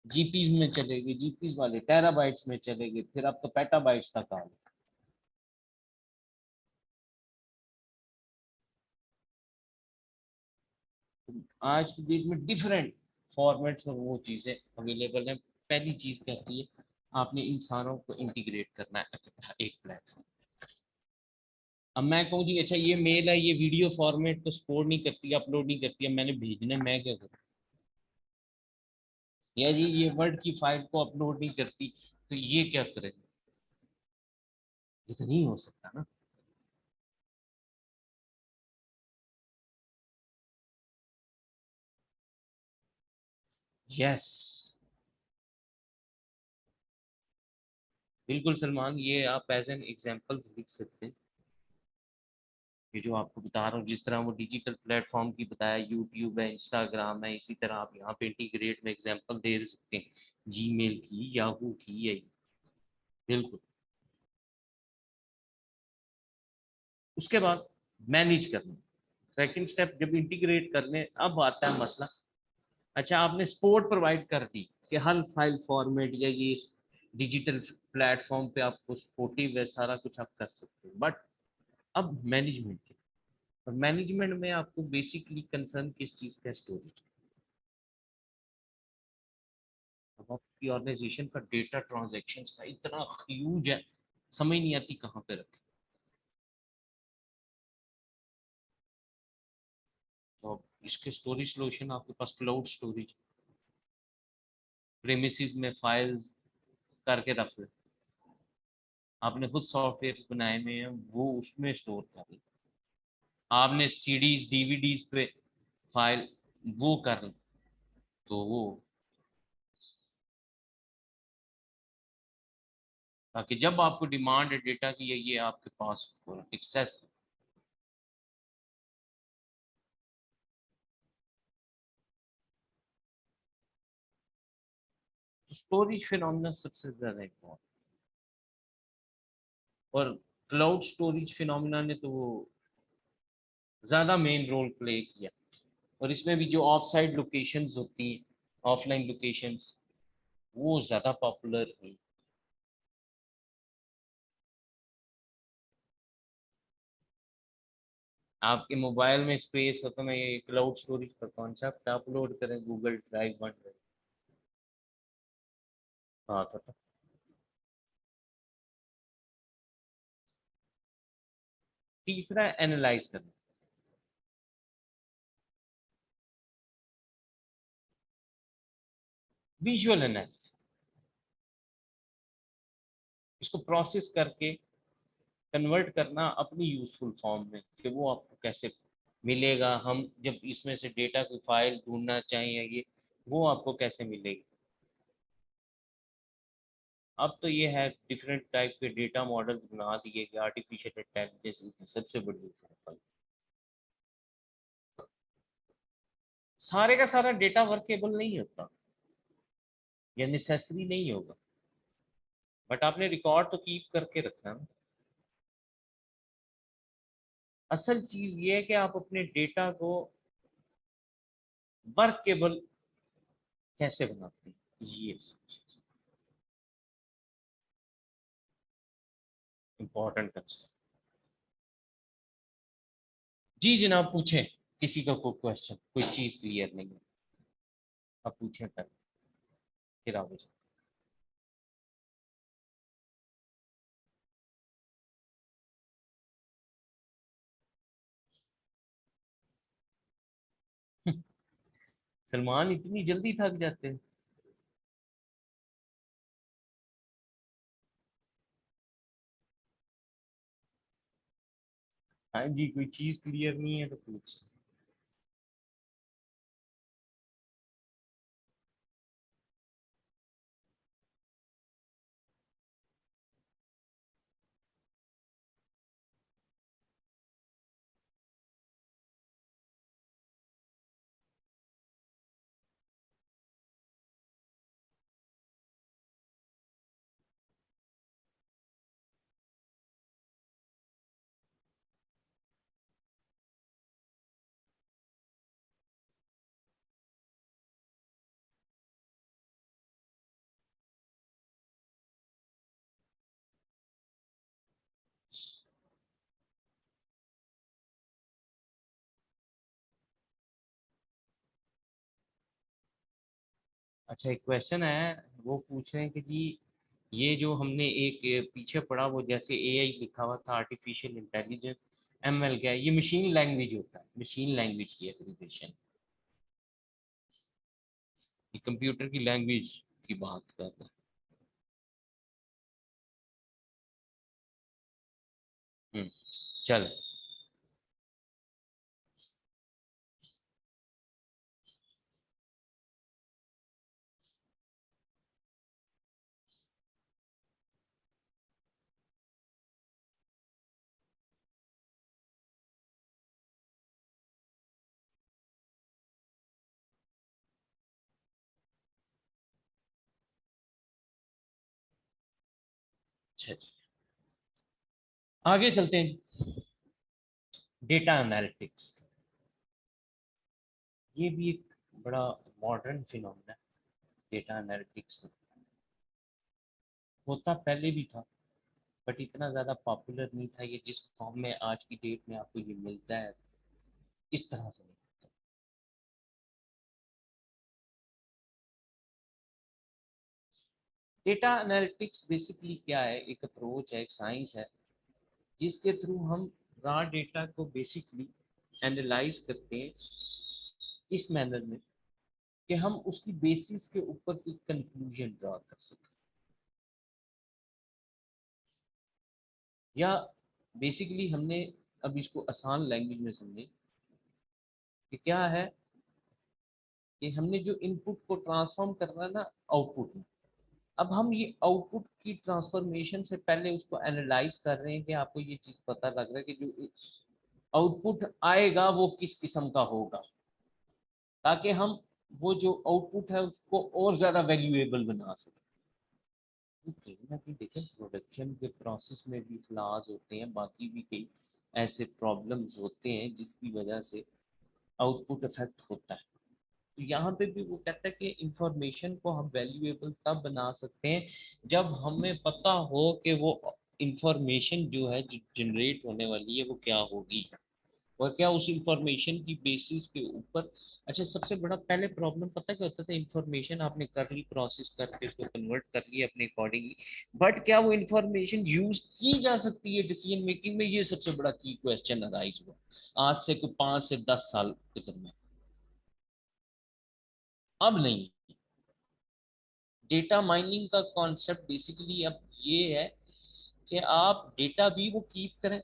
जीपीज में चले गए, जीपीज वाले टेराबाइट्स में चले गए, फिर अब तो पेटाबाइट्स तक आ गए। आज की डेट में डिफरेंट फॉर्मेट्स और वो चीज़ें अवेलेबल हैं। पहली चीज़ कहती है आपने इंसानों को इंटीग्रेट करना है इकट्ठा एक प्लेटफॉर्म। अब मैं कहूँ जी अच्छा ये मेल है ये वीडियो फॉर्मेट तो सपोर्ट नहीं करती अपलोड नहीं करती है, मैंने भेजने मैं क्या करूँ, या जी ये वर्ड की फाइल को अपलोड नहीं करती तो ये क्या करें, ये तो नहीं हो सकता ना। यस बिल्कुल सलमान, ये आप एज एन एग्जांपल लिख सकते हैं। ये जो आपको बता रहा हूँ जिस तरह वो डिजिटल प्लेटफॉर्म की बताया यूट्यूब है इंस्टाग्राम है, इसी तरह आप यहाँ पे इंटीग्रेट में एग्जांपल दे सकते हैं जीमेल की याहू की यही। बिल्कुल। उसके बाद मैनेज करना, सेकंड स्टेप जब इंटीग्रेट करने अब आता है मसला। अच्छा आपने सपोर्ट प्रोवाइड कर दी कि हर फाइल फॉर्मेट या ये डिजिटल प्लेटफॉर्म पे आपको सपोर्टिव है सारा कुछ आप कर सकते हो, बट अब मैनेजमेंट के, और मैनेजमेंट में आपको बेसिकली कंसर्न किस चीज़ का, स्टोरेज। अब आपकी ऑर्गेनाइजेशन का डेटा ट्रांजैक्शन का इतना ह्यूज है समझ नहीं आती कहाँ पे रखें। तो अब इसके स्टोरेज सॉल्यूशन आपके पास क्लाउड स्टोरेज, प्रेमिसेस में फाइल्स करके रख ले, आपने खुद सॉफ्टवेयर बनाए हुए हैं वो उसमें स्टोर कर ले, आपने सीडीज डीवीडीज पे फाइल वो कर ले, तो वो ताकि जब आपको डिमांड है डेटा की ये आपके पास एक्सेस। स्टोरेज फिनोमिना सबसे ज्यादा इम्पोर्टेंट, और क्लाउड स्टोरेज फिनोमिना ने तो वो ज्यादा मेन रोल प्ले किया। और इसमें भी जो ऑफ साइड लोकेशंस होती हैं, ऑफलाइन लोकेशंस, वो ज्यादा पॉपुलर हुई। आपके मोबाइल में स्पेस हो तो मैं ये क्लाउड स्टोरेज पर कॉन्सेप्ट अपलोड करें गूगल ड्राइव बन रहे। हाँ तो तीसरा एनालाइज करना। विजुअल एनालिसिस, इसको प्रोसेस करके कन्वर्ट करना अपनी यूजफुल फॉर्म में कि वो आपको कैसे मिलेगा। हम जब इसमें से डेटा की फाइल ढूंढना चाहें या ये, वो आपको कैसे मिलेगी। अब तो ये है डिफरेंट टाइप के डेटा मॉडल बना दिए कि आर्टिफिशियल इंटेलिजेंस की सबसे बड़ी एग्जाम्पल। सारे का सारा डेटा वर्केबल नहीं होता या नेसेसरी नहीं होगा, बट आपने रिकॉर्ड तो कीप करके रखना ना। असल चीज ये है कि आप अपने डेटा को वर्केबल कैसे बनाते हैं, ये सब चीज इंपॉर्टेंट कंसेप्ट। जी जनाब पूछें, किसी का कोई क्वेश्चन, कोई चीज क्लियर नहीं है, आप पूछें पहले, फिर आगे चलें। सलमान इतनी जल्दी थक जाते हैं? हाँ जी, कोई चीज क्लियर नहीं है तो पूछ। अच्छा, एक क्वेश्चन है, वो पूछ रहे हैं कि जी ये जो हमने एक पीछे पढ़ा, वो जैसे एआई लिखा हुआ था, आर्टिफिशियल इंटेलिजेंस, एमएल, क्या है ये? मशीन लैंग्वेज होता है, मशीन लैंग्वेज की एप्लीकेशन, ये कंप्यूटर की लैंग्वेज की बात कर रहे हैं। चल। अच्छा जी, आगे चलते हैं जी। डेटा एनालिटिक्स, ये भी एक बड़ा मॉडर्न फिनोमेना है। डेटा एनालिटिक्स होता पहले भी था, बट इतना ज़्यादा पॉपुलर नहीं था ये जिस फॉर्म में आज की डेट में आपको ये मिलता है, इस तरह से नहीं। डेटा एनालिटिक्स बेसिकली क्या है? एक अप्रोच है, एक साइंस है, जिसके थ्रू हम रॉ डेटा को बेसिकली एनालाइज करते हैं इस मैनर में कि हम उसकी बेसिस के ऊपर कोई कंक्लूजन ड्रा कर सकें। या बेसिकली हमने, अब इसको आसान लैंग्वेज में समझे कि क्या है, कि हमने जो इनपुट को ट्रांसफॉर्म करना है ना आउटपुट में, अब हम ये आउटपुट की ट्रांसफॉर्मेशन से पहले उसको एनालाइज कर रहे हैं कि आपको ये चीज पता लग रहा है कि जो आउटपुट आएगा वो किस किस्म का होगा, ताकि हम वो जो आउटपुट है उसको और ज्यादा वैल्यूएबल बना सकें। कहीं ना कहीं देखें, प्रोडक्शन के प्रोसेस में भी फ्लॉज होते हैं, बाकी भी कई ऐसे प्रॉब्लम्स होते हैं जिसकी वजह से आउटपुट इफेक्ट होता है। तो यहाँ पे भी वो कहता है कि इंफॉर्मेशन को हम वैल्यूएबल तब बना सकते हैं जब हमें पता हो कि वो इंफॉर्मेशन जो है जो जनरेट होने वाली है वो क्या होगी, और क्या उस इंफॉर्मेशन की बेसिस के ऊपर। अच्छा, सबसे बड़ा पहले प्रॉब्लम पता क्या होता था, इंफॉर्मेशन आपने कर ली, प्रोसेस करके उसको कन्वर्ट कर लिया अपने अकॉर्डिंगली, बट क्या वो इंफॉर्मेशन यूज की जा सकती है डिसीजन मेकिंग में, ये सबसे बड़ा की क्वेश्चन अराइज हुआ आज से कोई 5 से 10 साल के दरमियान। अब नहीं। डेटा माइनिंग का कॉन्सेप्ट बेसिकली अब ये है कि आप डेटा भी वो कीप करें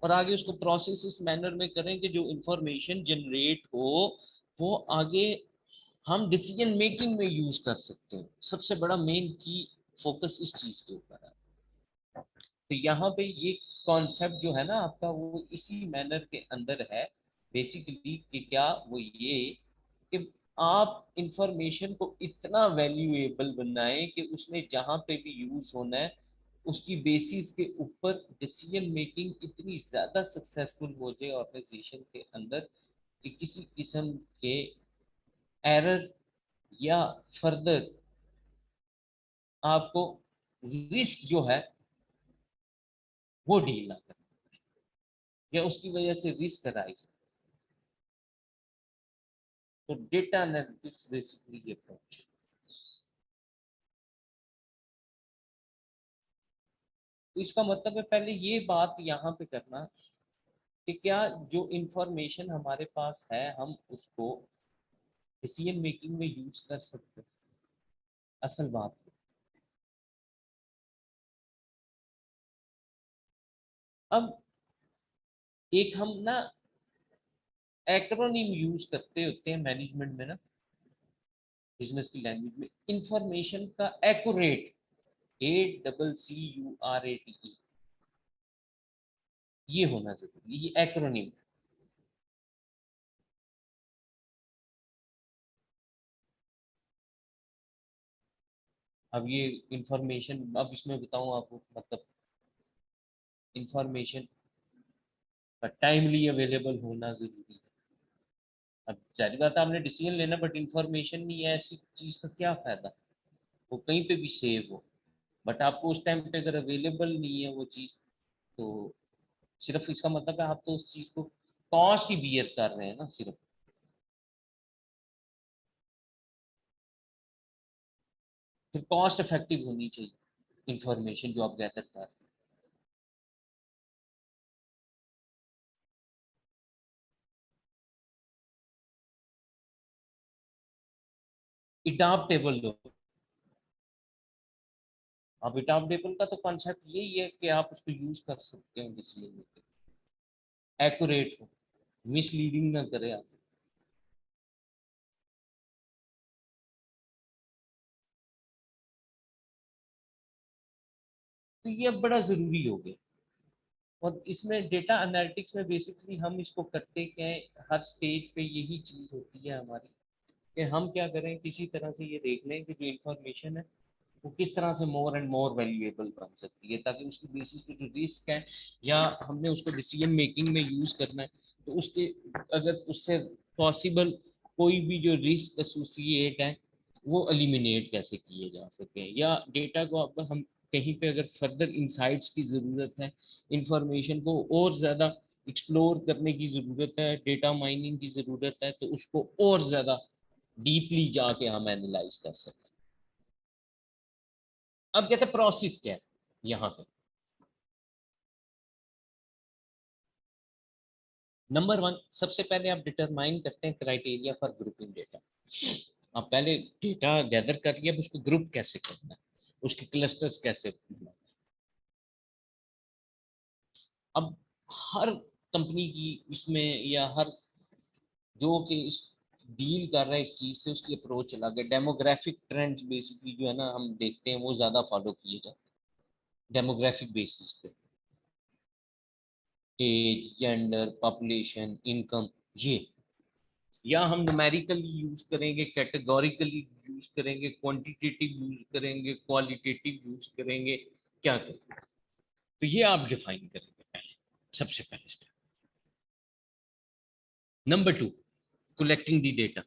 और आगे उसको प्रोसेस इस मैनर में करें कि जो इंफॉर्मेशन जनरेट हो वो आगे हम डिसीजन मेकिंग में यूज कर सकते हैं। सबसे बड़ा मेन की फोकस इस चीज के ऊपर है। तो यहाँ पे ये कॉन्सेप्ट जो है ना आपका, वो इसी मैनर के अंदर है बेसिकली कि क्या वो ये कि आप इंफॉर्मेशन को इतना वैल्यूएबल बनाएं कि उसने जहाँ पे भी यूज होना है उसकी बेसिस के ऊपर डिसीजन मेकिंग इतनी ज्यादा सक्सेसफुल हो जाए ऑर्गेनाइजेशन के अंदर कि किसी किस्म के एरर या फर्दर आपको रिस्क जो है वो डील ना करें, या उसकी वजह से रिस्क राइज। तो डेटा एनालिटिक्स बेसिकली ये अप्रोच है। तो इसका मतलब है पहले ये बात यहाँ पे करना कि क्या जो इंफॉर्मेशन हमारे पास है हम उसको डिसीजन मेकिंग में यूज कर सकते हैं, असल बात है। अब एक हम ना एक्रोनिम यूज करते होते हैं मैनेजमेंट में ना, बिजनेस की लैंग्वेज में, इंफॉर्मेशन का एक्यूरेट, ACCURATE, ये होना जरूरी, ये एक्रोनिम। अब ये इंफॉर्मेशन, अब इसमें बताऊं आपको, मतलब इंफॉर्मेशन का टाइमली अवेलेबल होना जरूरी है। अब जारी बात है, आपने डिसीजन लेना बट इंफॉर्मेशन नहीं है, ऐसी चीज का क्या फायदा, वो कहीं पे भी सेव हो बट आपको उस टाइम पे अगर अवेलेबल नहीं है वो चीज, तो सिर्फ इसका मतलब है आप तो उस चीज को कॉस्ट ही बियर कर रहे हैं ना सिर्फ। फिर कॉस्ट इफेक्टिव होनी चाहिए इंफॉर्मेशन जो आप गैदर कर रहे हैं। इडाप्टेबल हो। अब इडाप्टेबल का तो कॉन्सेप्ट यही है कि आप उसको यूज कर सकते हैं डिसीजन में, एक्यूरेट हो, मिसलीडिंग ना करे आप। तो ये अब बड़ा जरूरी हो गया। और इसमें डेटा एनालिटिक्स में बेसिकली हम इसको करते क्या है, हर स्टेज पे यही चीज होती है हमारी कि हम क्या करें, किसी तरह से ये देख लें कि जो इंफॉर्मेशन है वो किस तरह से मोर एंड मोर वैल्यूएबल बन सकती है, ताकि उसकी बेसिस पे जो रिस्क है या हमने उसको डिसीजन मेकिंग में यूज करना है, तो उसके अगर उससे पॉसिबल कोई भी जो रिस्क एसोसिएट है वो एलिमिनेट कैसे किए जा सके, या डेटा को अब हम कहीं पे अगर फर्दर इंसाइट्स की ज़रूरत है, इंफॉर्मेशन को और ज़्यादा एक्सप्लोर करने की ज़रूरत है, डेटा माइनिंग की ज़रूरत है, तो उसको और ज़्यादा डीपली जाके हम एनालाइज कर सकते हैं। अब कहते हैं प्रोसेस क्या है यहाँ पे। नंबर वन, सबसे पहले आप डिटरमाइन करते हैं क्राइटेरिया फॉर ग्रुपिंग डेटा। आप पहले डेटा गैदर कर लिया, अब उसको ग्रुप कैसे करना है, उसके क्लस्टर्स कैसे बनाना है। अब हर कंपनी की इसमें, या हर जो कि इस डील कर रहा है इस चीज से, उसकी अप्रोच अलग है। डेमोग्राफिक ट्रेंड्स बेसिकली जो है ना हम देखते हैं वो ज्यादा फॉलो किए जाते हैं डेमोग्राफिक बेसिस पे, एज, जेंडर, पॉपुलेशन, इनकम, ये। या हम न्यूमेरिकली यूज करेंगे, कैटेगोरिकली यूज करेंगे, क्वांटिटेटिव यूज करेंगे, क्वालिटेटिव यूज करेंगे, क्या करेंगे, तो ये आप डिफाइन करेंगे पहले, सबसे पहले स्टेप। नंबर 2, कलेक्टिंग दी डेटा।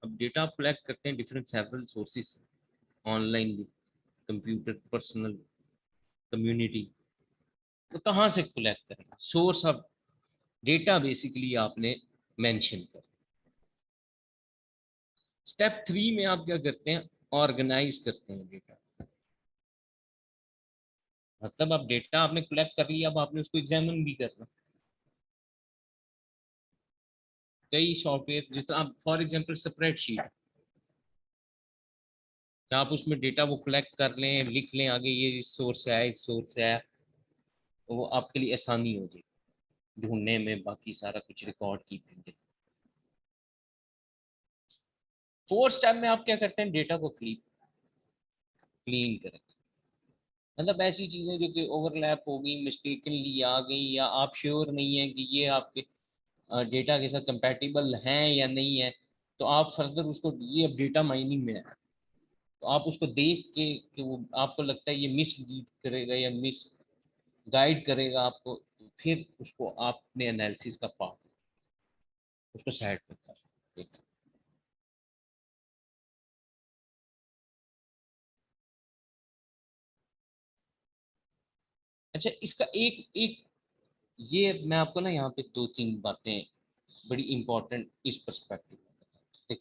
अब डेटा आप कलेक्ट करते हैं डिफरेंट सेवरल सोर्सेज से, ऑनलाइन भी, कंप्यूटर, पर्सनल, कम्युनिटी। तो कहाँ से कलेक्ट करेंगे, सोर्स ऑफ डेटा बेसिकली आपने मेंशन कर। स्टेप 3 में आप क्या करते हैं, ऑर्गेनाइज करते हैं डेटा। मतलब अब डेटा आपने कलेक्ट कर लिया, अब आपने उसको एग्जामिन भी करना। कई सॉफ्टवेयर जिस तरह आप फॉर एग्जांपल स्प्रेडशीट, आप उसमें डेटा वो कलेक्ट कर लें, लिख लें आगे ये इस सोर्स से आया, इस सोर्स से आया, तो वो आपके लिए आसानी हो जाए ढूंढने में, बाकी सारा कुछ रिकॉर्ड कीपिंग। 4 स्टेप में आप क्या करते हैं, डेटा को क्लीन करें। मतलब ऐसी चीजें जो कि ओवरलैप हो गई, मिस्टेकनली आ गई, या आप श्योर नहीं है कि ये आपके डेटा के साथ कंपैटिबल हैं या नहीं है, तो आप फर्दर उसको, ये अब डेटा माइनिंग में है, तो आप उसको देख के कि वो आपको लगता है ये मिस करेगा या मिस गाइड करेगा आपको, तो फिर उसको आपने एनालिसिस का पार्ट, उसको साइड पर कर देना। अच्छा, इसका एक एक ये मैं आपको ना यहाँ पे 2-3 बातें बड़ी इंपॉर्टेंट इस पर्सपेक्टिव में बताता हूं।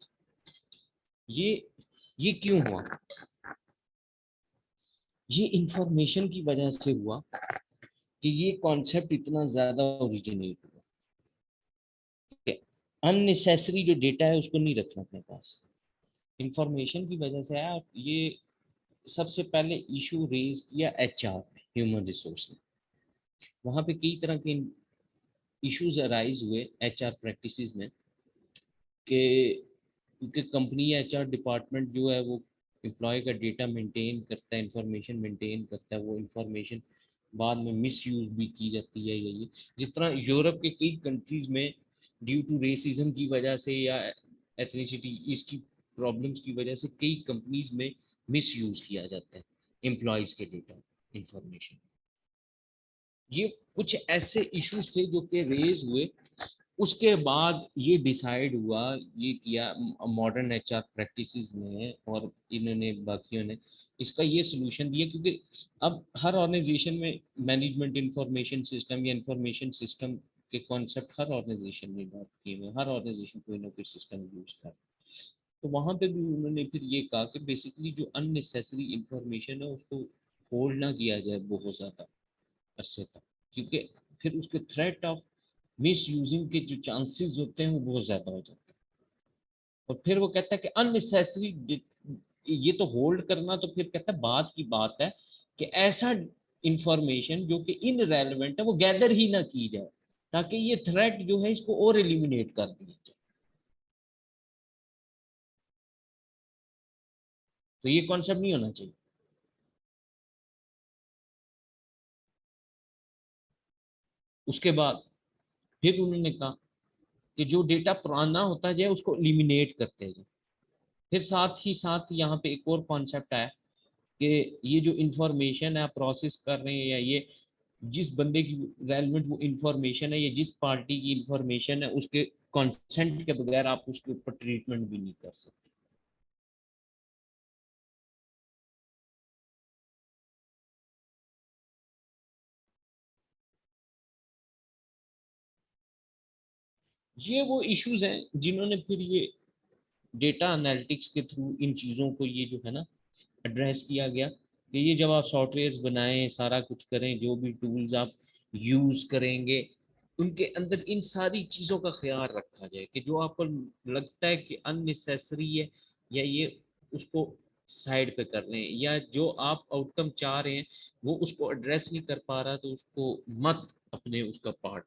ये ये क्यों हुआ, ये इंफॉर्मेशन की वजह से हुआ कि ये कॉन्सेप्ट इतना ज्यादा ओरिजिनेट हुआ कि अननेसेसरी जो डेटा है उसको नहीं रखना अपने पास, इंफॉर्मेशन की वजह से आया। ये सबसे पहले इशू रेज किया एचआर, ह्यूमन रिसोर्स ने। वहां पे कई तरह के इश्यूज अराइज हुए एचआर प्रैक्टिसेस में, कि क्योंकि कंपनी या एचआर डिपार्टमेंट जो है वो एम्प्लॉय का डेटा मेंटेन करता है, इंफॉर्मेशन मेंटेन करता है, वो इंफॉर्मेशन बाद में मिस यूज भी की जाती है। यही जिस तरह यूरोप के कई कंट्रीज में ड्यू टू रेसिज्म की वजह से या एथनिसिटी, इसकी प्रॉब्लम्स की वजह से कई कंपनीज में मिस यूज किया जाता है एम्प्लॉयज के डेटा, इंफॉर्मेशन। ये कुछ ऐसे इश्यूज थे जो कि रेज हुए, उसके बाद ये डिसाइड हुआ, ये किया मॉडर्न एचआर प्रैक्टिसेस ने और इन्होंने बाकियों ने इसका ये सोल्यूशन दिया। क्योंकि अब हर ऑर्गेनाइजेशन में मैनेजमेंट इंफॉर्मेशन सिस्टम या इंफॉर्मेशन सिस्टम के कॉन्सेप्ट हर ऑर्गेनाइजेशन में बात किए हुए, हर ऑर्गेनाइजेशन कोई ना कोई सिस्टम यूज कर, तो वहां पे भी उन्होंने फिर ये कहा कि बेसिकली जो अननेसेसरी इंफॉर्मेशन है उसको होल्ड ना किया जाए बहुत ज्यादा अरसे तक, क्योंकि फिर उसके थ्रेट ऑफ मिस यूजिंग के जो चांसेस होते हैं वो बहुत ज्यादा हो जाते हैं। और फिर वो कहता है कि अननेसेसरी ये तो होल्ड करना, तो फिर कहता है बात की बात है कि ऐसा इंफॉर्मेशन जो कि इनरेलेवेंट है वो गैदर ही ना की जाए, ताकि ये थ्रेट जो है इसको और एलिमिनेट कर दिया जाए। तो ये कॉन्सेप्ट नहीं होना चाहिए। उसके बाद फिर उन्होंने कहा कि जो डेटा पुराना होता जाए उसको एलिमिनेट करते जाए। फिर साथ ही साथ यहाँ पे एक और कॉन्सेप्ट आया कि ये जो इंफॉर्मेशन है आप प्रोसेस कर रहे हैं, या ये जिस बंदे की रेलेवेंट वो इंफॉर्मेशन है, या जिस पार्टी की इंफॉर्मेशन है, उसके कंसेंट के बगैर आप उसके ऊपर ट्रीटमेंट भी नहीं कर सकते। ये वो इश्यूज हैं जिन्होंने फिर ये डेटा एनालिटिक्स के थ्रू इन चीज़ों को ये जो है ना एड्रेस किया गया, कि ये जब आप सॉफ्टवेयर्स बनाएं, सारा कुछ करें, जो भी टूल्स आप यूज करेंगे, उनके अंदर इन सारी चीज़ों का ख्याल रखा जाए कि जो आपको लगता है कि अननेसेसरी है, या ये उसको साइड पे कर लें, या जो आप आउटकम चाह रहे हैं वो उसको एड्रेस नहीं कर पा रहा, तो उसको मत अपने उसका पार्ट।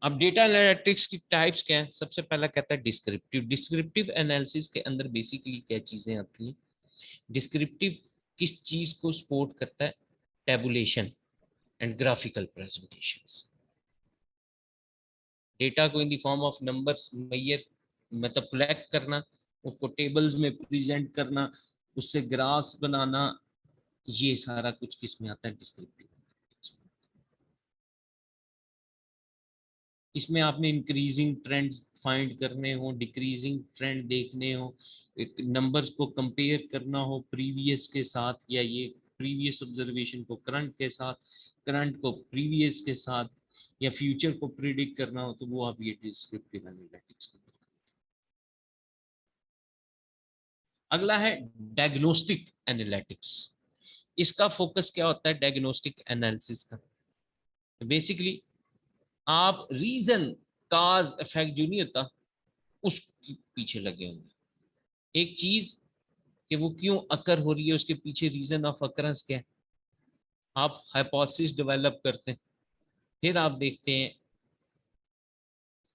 अब डेटा एनालिटिक्स की टाइप्स क्या है? सबसे पहला कहता है डिस्क्रिप्टिव। डिस्क्रिप्टिव एनालिसिस के अंदर बेसिकली क्या चीजें आती हैं? डिस्क्रिप्टिव किस चीज को सपोर्ट करता है? Tabulation and graphical presentations. Data को in the form of numbers मैयर मतलब कलेक्ट करना, उसको टेबल्स में प्रेजेंट करना, उससे ग्राफ्स बनाना, ये सारा कुछ किस में आता है? डिस्क्रिप्टिव। इसमें आपने इंक्रीजिंग ट्रेंड्स फाइंड करने हो, डिक्रीजिंग ट्रेंड देखने हो, नंबर्स को कंपेयर करना हो प्रीवियस के साथ, या ये प्रीवियस ऑब्जर्वेशन को करंट के साथ, करंट को प्रीवियस के साथ, या फ्यूचर को प्रिडिक्ट करना हो, तो वो आप ये डिस्क्रिप्टिव एनालिटिक्स। अगला है डायग्नोस्टिक एनालिटिक्स। इसका फोकस क्या होता है डायग्नोस्टिक एनालिसिस का? बेसिकली आप रीजन, काज इफेक्ट जो नहीं होता उसके पीछे लगे होंगे। एक चीज कि वो क्यों अकर हो रही है, उसके पीछे रीजन ऑफ अकरेंस क्या है, आप हाइपोथेसिस डेवलप करते हैं। फिर आप देखते हैं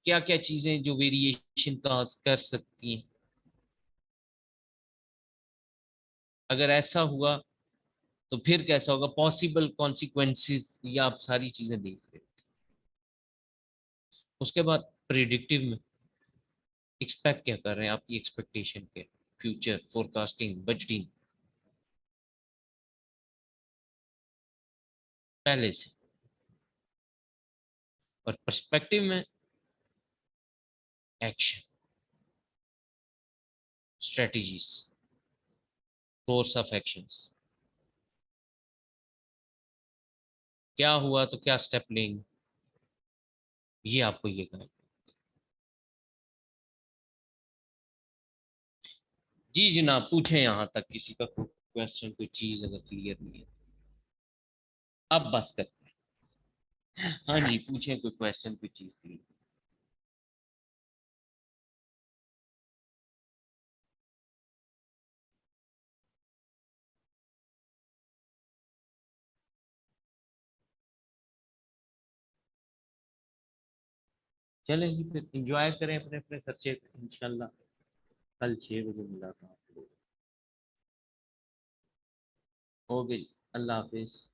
क्या क्या चीजें जो वेरिएशन काज कर सकती हैं। अगर ऐसा हुआ तो फिर कैसा होगा, पॉसिबल कॉन्सिक्वेंसेस, या आप सारी चीजें देख रहे हैं। उसके बाद प्रिडिक्टिव में एक्सपेक्ट क्या कर रहे हैं, आपकी एक्सपेक्टेशन के फ्यूचर फोरकास्टिंग, बजटिंग पहले से। और पर्सपेक्टिव में action, strategies, course of actions, क्या हुआ तो क्या स्टेप लेंगे, ये आपको ये करना। जी जनाब, पूछें यहाँ तक किसी का कोई क्वेश्चन, कोई चीज अगर क्लियर नहीं है। अब बस करते हैं। हाँ जी, पूछें कोई क्वेश्चन, कोई चीज क्लियर। चलें जी, फिर इंजॉय करें अपने अपने खर्चे पे, इंशाल्लाह कल 6 बजे मुलाकात होगी। हो गई। अल्लाह हाफिज।